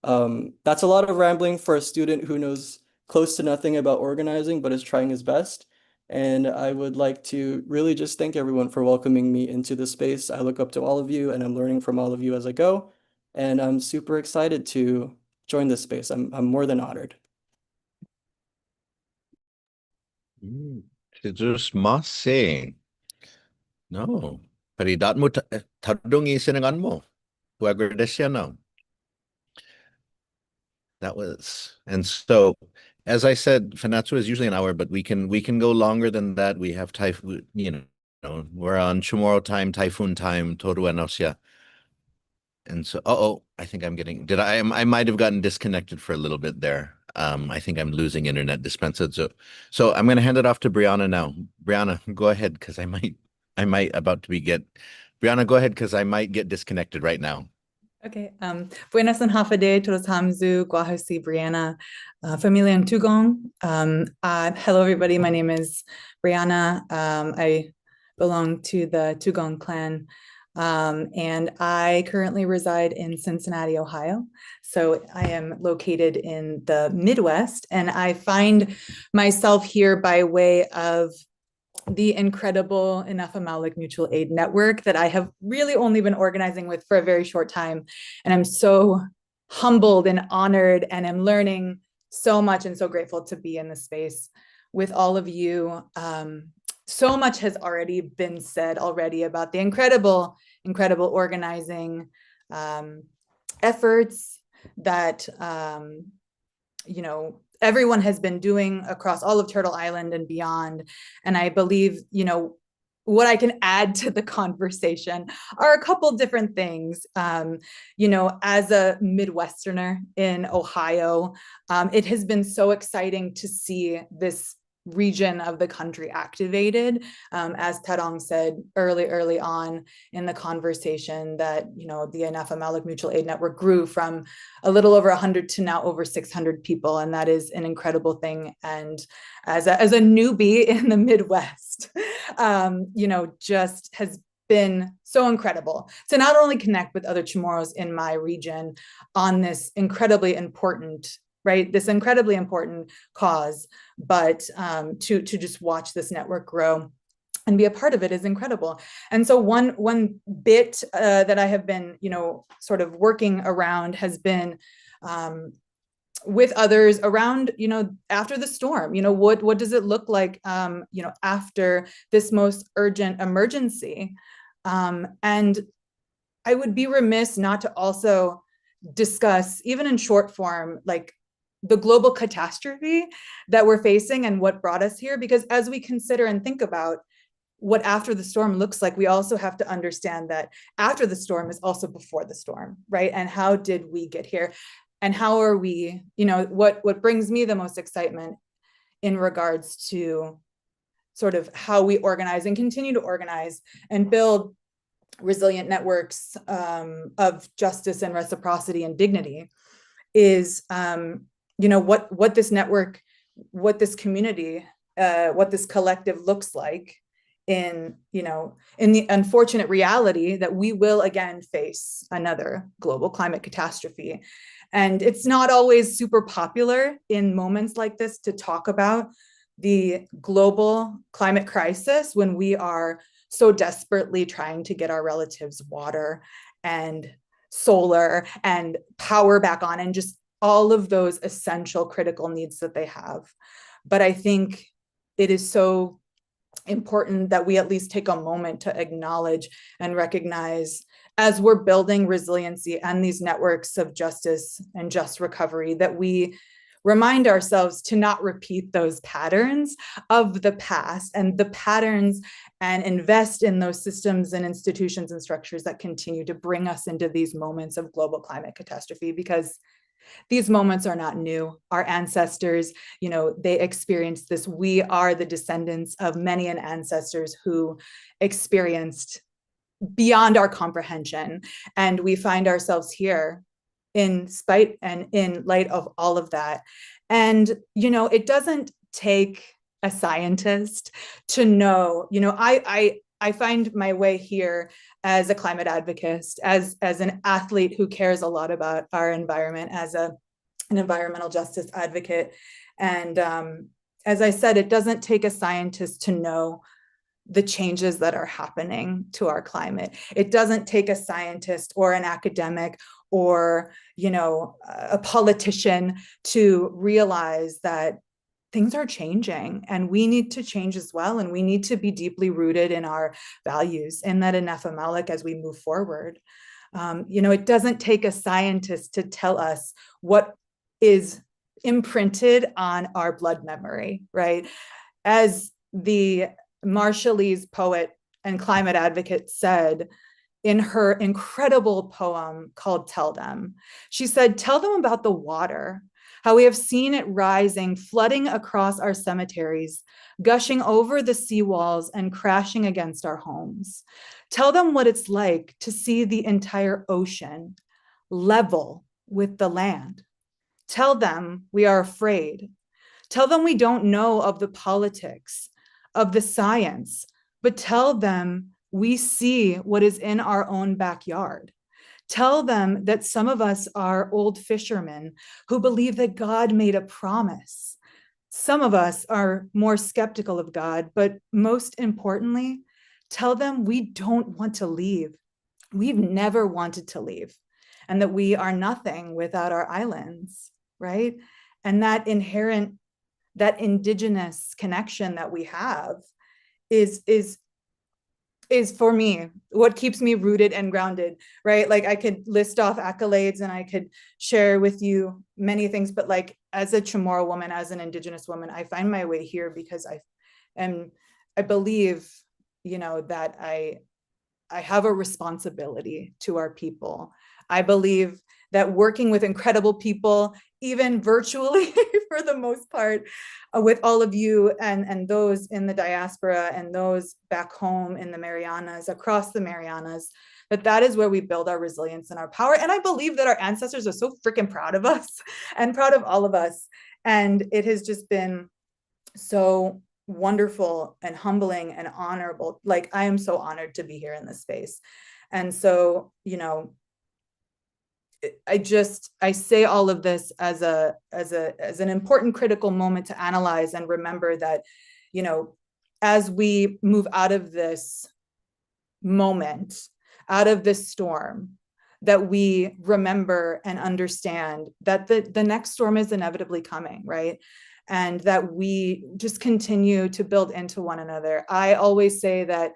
That's a lot of rambling for a student who knows close to nothing about organizing, but is trying his best. And I would like to really just thank everyone for welcoming me into this space. I look up to all of you and I'm learning from all of you as I go. And I'm super excited to join this space. I'm more than honored. Just must say, no. Paridat mo tadong isinangan mo. Whoever this you know. That was, and so as I said, Fanatsu is usually an hour, but we can go longer than that. We have Typhoon, we're on Chamorro time, Typhoon time, Toru Anosya. And so, I think I might have gotten disconnected for a little bit there. I think I'm losing internet dispensed. So I'm going to hand it off to Brianna now. Brianna, go ahead because Brianna, go ahead because I might get disconnected right now. Okay. Buenas and hafade, todos hamzu, guahosi, Brianna, familia and Tugong. Hello, everybody. My name is Brianna. I belong to the Tugong clan. And I currently reside in Cincinnati, Ohio. So I am located in the Midwest, and I find myself here by way of the incredible Enough Mutual Aid Network that I have really only been organizing with for a very short time. And I'm so humbled and honored, and I'm learning so much and so grateful to be in the space with all of you. So much has already been said already about the incredible organizing efforts that, everyone has been doing across all of Turtle Island and beyond. And I believe, what I can add to the conversation are a couple different things. As a Midwesterner in Ohio, it has been so exciting to see this region of the country activated. As Tadong said early on in the conversation, that the Enough Mutual Aid Network grew from a little over 100 to now over 600 people, and that is an incredible thing. And as a newbie in the Midwest, just has been so incredible to not only connect with other Chamorros in my region on this incredibly important cause, but to just watch this network grow and be a part of it is incredible. And so one bit that I have been, sort of working around has been with others around, after the storm, what does it look like, after this most urgent emergency? And I would be remiss not to also discuss, even in short form, like the global catastrophe that we're facing and what brought us here. Because as we consider and think about what after the storm looks like, we also have to understand that after the storm is also before the storm, right? And how did we get here? And how are we, what brings me the most excitement in regards to sort of how we organize and continue to organize and build resilient networks of justice and reciprocity and dignity is, what this network, what this community, what this collective looks like in the unfortunate reality that we will again face another global climate catastrophe. And it's not always super popular in moments like this to talk about the global climate crisis when we are so desperately trying to get our relatives water and solar and power back on, and just all of those essential critical needs that they have. But I think it is so important that we at least take a moment to acknowledge and recognize, as we're building resiliency and these networks of justice and just recovery, that we remind ourselves to not repeat those patterns of the past and the patterns, and invest in those systems and institutions and structures that continue to bring us into these moments of global climate catastrophe, because these moments are not new. Our ancestors, they experienced this. We are the descendants of many ancestors who experienced beyond our comprehension. And we find ourselves here in spite and in light of all of that. And, it doesn't take a scientist to know, I find my way here as a climate advocate, as an athlete who cares a lot about our environment, as an environmental justice advocate. And as I said, it doesn't take a scientist to know the changes that are happening to our climate. It doesn't take a scientist or an academic or, a politician to realize that things are changing and we need to change as well. And we need to be deeply rooted in our values and that Melech as we move forward. It doesn't take a scientist to tell us what is imprinted on our blood memory, right? As the Marshallese poet and climate advocate said in her incredible poem called Tell Them, she said, "Tell them about the water, how we have seen it rising, flooding across our cemeteries, gushing over the seawalls and crashing against our homes. Tell them what it's like to see the entire ocean level with the land. Tell them we are afraid. Tell them we don't know of the politics, of the science, but tell them we see what is in our own backyard. Tell them that some of us are old fishermen who believe that God made a promise. Some of us are more skeptical of God, but most importantly, tell them we don't want to leave. We've never wanted to leave, and that we are nothing without our islands, right? And that inherent, that indigenous connection that we have is for me what keeps me rooted and grounded, right? Like I could list off accolades and I could share with you many things, but like as a Chamorro woman, as an indigenous woman, I find my way here because I believe, that I have a responsibility to our people. I believe that working with incredible people, even virtually for the most part, with all of you and those in the diaspora and those back home in the Marianas, across the Marianas, that is where we build our resilience and our power. And I believe that our ancestors are so freaking proud of us and proud of all of us. And it has just been so wonderful and humbling and honorable. Like I am so honored to be here in this space. And so, I say all of this as an important critical moment to analyze and remember that, as we move out of this moment, out of this storm, that we remember and understand that the next storm is inevitably coming, right? And that we just continue to build into one another. I always say that,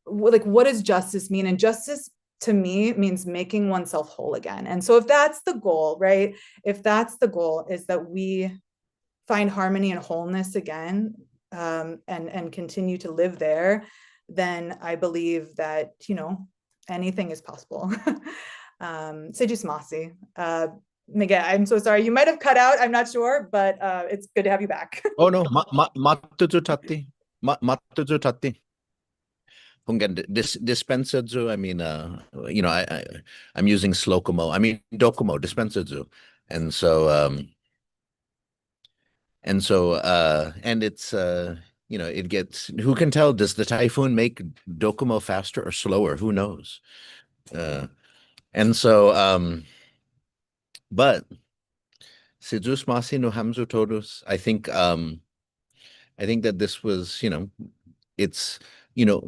like, what does justice mean? And justice to me means making oneself whole again. And so if that's the goal, right? If that's the goal, is that we find harmony and wholeness again, and continue to live there, then I believe that, anything is possible. Sejus Masi. Miguel, I'm so sorry. You might have cut out. I'm not sure, but it's good to have you back. Oh no, matutu tati. Matutu tati. Hungen dispensadzu. I mean, I'm using Slocum. I mean, Docomo dispensadzu, and so and it's it gets. Who can tell? Does the typhoon make Docomo faster or slower? Who knows? And so but Sidus Masi no Hamzu Todus. I think that this was, it's,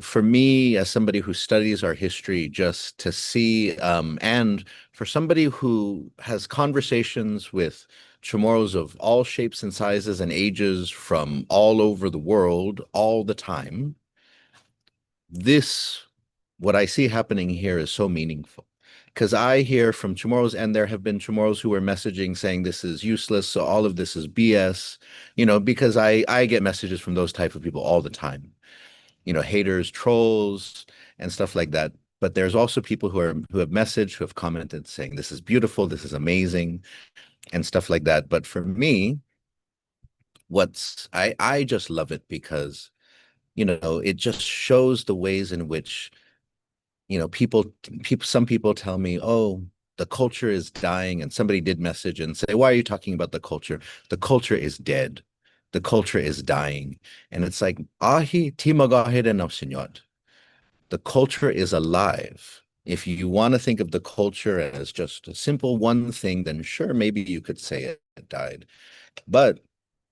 for me as somebody who studies our history, just to see, and for somebody who has conversations with Chamorros of all shapes and sizes and ages from all over the world all the time, what I see happening here is so meaningful. Because I hear from Chamorros, and there have been Chamorros who are messaging saying this is useless, so all of this is BS, because I get messages from those type of people all the time, haters, trolls, and stuff like that. But there's also people who have messaged, who have commented saying this is beautiful, this is amazing, and stuff like that. But for me, I just love it because, it just shows the ways in which some people tell me, oh, the culture is dying, and somebody did message and say, why are you talking about the culture? The culture is dead. the culture is dying. And it's like, ahi timagahid and the culture is alive. If you want to think of the culture as just a simple one thing, then sure, maybe you could say it died. But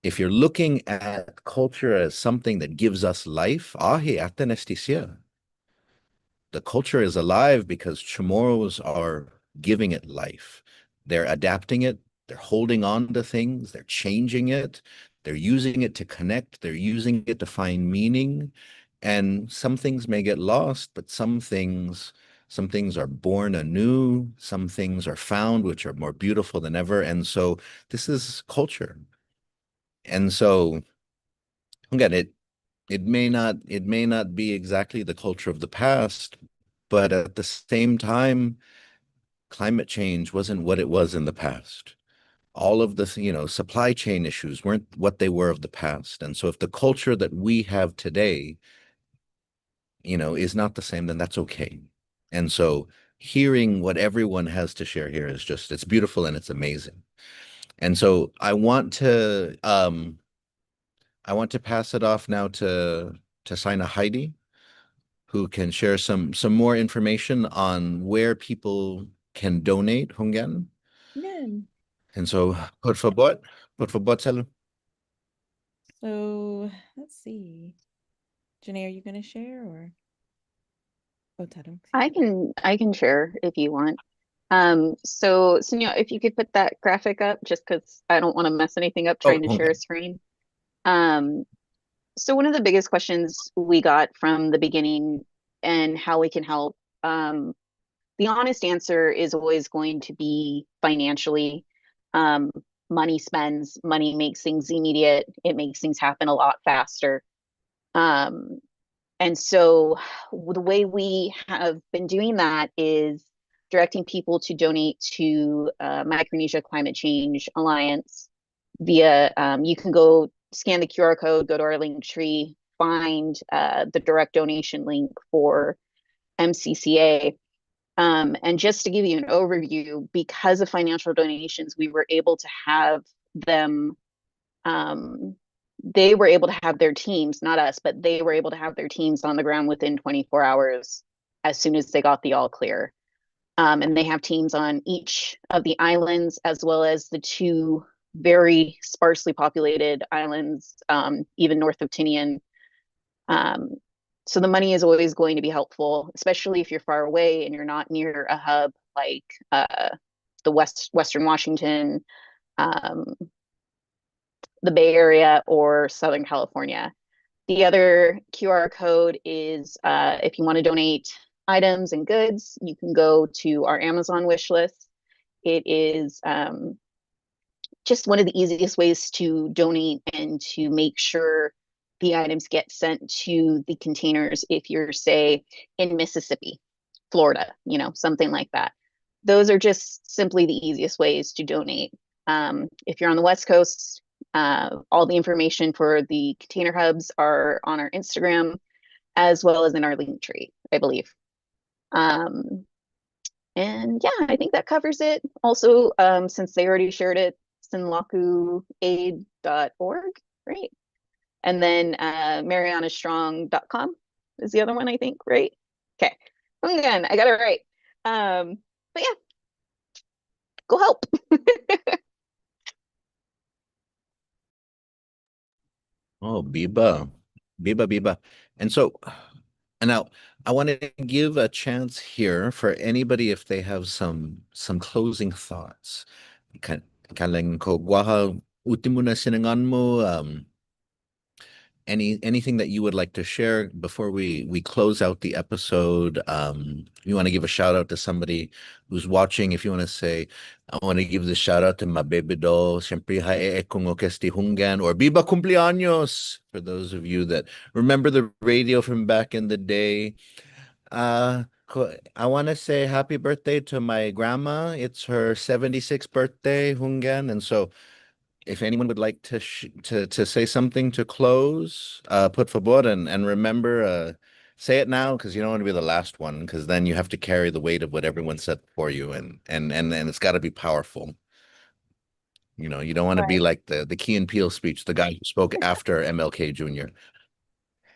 if you're looking at culture as something that gives us life, ahi atenestisia, the culture is alive because Chamorros are giving it life. They're adapting it, they're holding on to things, they're changing it, they're using it to connect, they're using it to find meaning. And some things may get lost, but some things are born anew, some things are found which are more beautiful than ever. And so this is culture. And so again, it may not be exactly the culture of the past, but at the same time, climate change wasn't what it was in the past. All of the, supply chain issues weren't what they were of the past. And so if the culture that we have today, is not the same, then that's okay. And so hearing what everyone has to share here is just, it's beautiful and it's amazing. And so I want to pass it off now to Sina Heidi, who can share some more information on where people can donate Hungan. Yeah. And so, por favor, Selu. So let's see. Janae, are you going to share or? Oh, Tadong. I can share if you want. So Sunil, if you could put that graphic up, just because I don't want to mess anything up Oh, trying to share a Hungan. screen. Um, so one of the biggest questions we got from the beginning and how we can help, the honest answer is always going to be financially. Um, Money spends, money makes things immediate. It makes things happen a lot faster. Um, and so the way we have been doing that is directing people to donate to Micronesia Climate Change Alliance via, you can go scan the QR code, go to our link tree, find the direct donation link for MCCA. And just to give you an overview, because of financial donations, we were able to have them, they were able to have their teams, not us, but they were able to have their teams on the ground within 24 hours as soon as they got the all clear. And they have teams on each of the islands, as well as the two very sparsely populated islands, even north of Tinian. Um, so the money is always going to be helpful, especially if you're far away and you're not near a hub like the Western Washington, um, the Bay Area, or Southern California. The other QR code is if you want to donate items and goods, you can go to our Amazon wish list. It is just one of the easiest ways to donate and to make sure the items get sent to the containers if you're, say, in Mississippi, Florida, something like that. Those are just simply the easiest ways to donate. If you're on the West Coast, all the information for the container hubs are on our Instagram as well as in our link tree, I believe. And yeah, I think that covers it. Also, since they already shared it, sinlakuaid.org, right? And then marianastrong.com is the other one, I think, right? Okay. Again, I got it right. But yeah, go help. Oh, Biba. And so, and now I want to give a chance here for anybody if they have some closing thoughts. Kaling ko guaha ultimo na sinangan mo, anything that you would like to share before we close out the episode. You want to give a shout out to somebody who's watching. If you want to say, I want to give the shout out to my baby doll, siyempre hae kung okesti hungan, or Biba cumpleaños, for those of you that remember the radio from back in the day. Uh, I want to say happy birthday to my grandma. It's her 76th birthday, Hungan. And so if anyone would like to say something to close, put favor, and remember, say it now because you don't want to be the last one, because then you have to carry the weight of what everyone said for you, and it's got to be powerful. You know, you don't want to be like the Key and Peele speech, the guy who spoke after MLK Jr.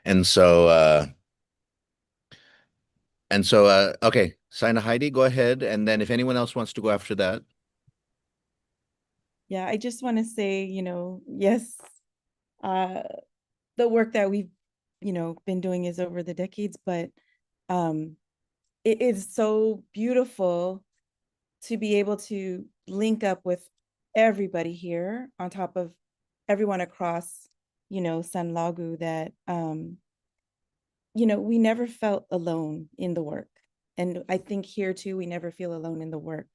And so okay, Sina Heidi, go ahead. And then if anyone else wants to go after that. Yeah, I just want to say, yes, uh, the work that we've, been doing is over the decades, but it is so beautiful to be able to link up with everybody here on top of everyone across, Sanlagu that, we never felt alone in the work. And I think here too, we never feel alone in the work.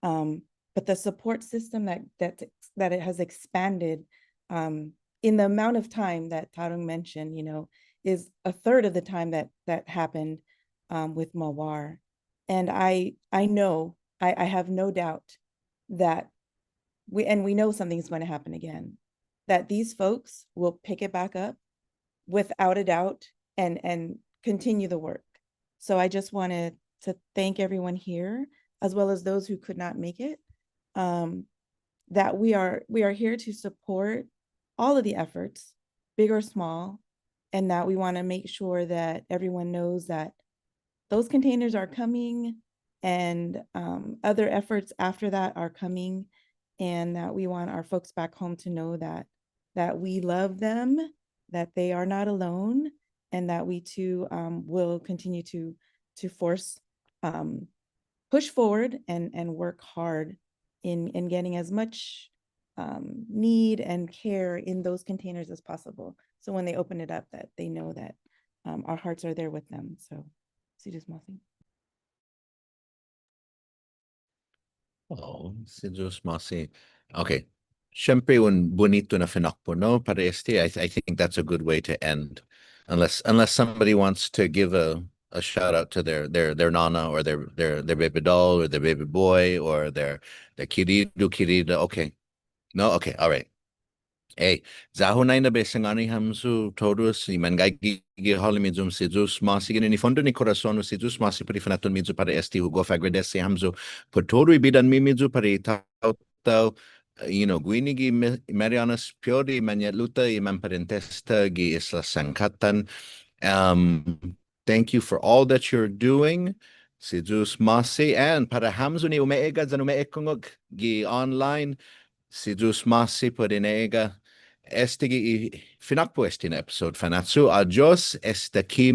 But the support system that it has expanded in the amount of time that Tarung mentioned, is a third of the time that happened with Mawar. And I know, I have no doubt that we know something's going to happen again, that these folks will pick it back up without a doubt and continue the work. So I just wanted to thank everyone here, as well as those who could not make it, that we are here to support all of the efforts, big or small, and that we want to make sure that everyone knows that those containers are coming and other efforts after that are coming, and that we want our folks back home to know that we love them, that they are not alone, and that we too will continue to force push forward and work hard in getting as much need and care in those containers as possible. So when they open it up, that they know that our hearts are there with them. So, see this Mossy. Oh, si Diyos Masi. Okay. Siyempre, un bonito na finakpo, no? Para I think that's a good way to end. Unless somebody wants to give a shout out to their nana or their baby doll or their baby boy or their querido. Okay. No, okay, all right. Hey, zahunay na besangani hamzu todos y mangay gihol midzum si Diyos Masi ni fondo ni corazón si Diyos Masi pari fanaton midzu para hugo fagradesi hamzu por todo y bidan mi midzu para tau guinigi Marianas piori luta y mamparentesta gi isla sankatan. Thank you for all that you're doing. Si Diyos Masi and para hamzu ni umeega zan umeekungog gi online. Si Diyos Masi perinega. Este finakpo este episode fanatsu. Adios, este aquí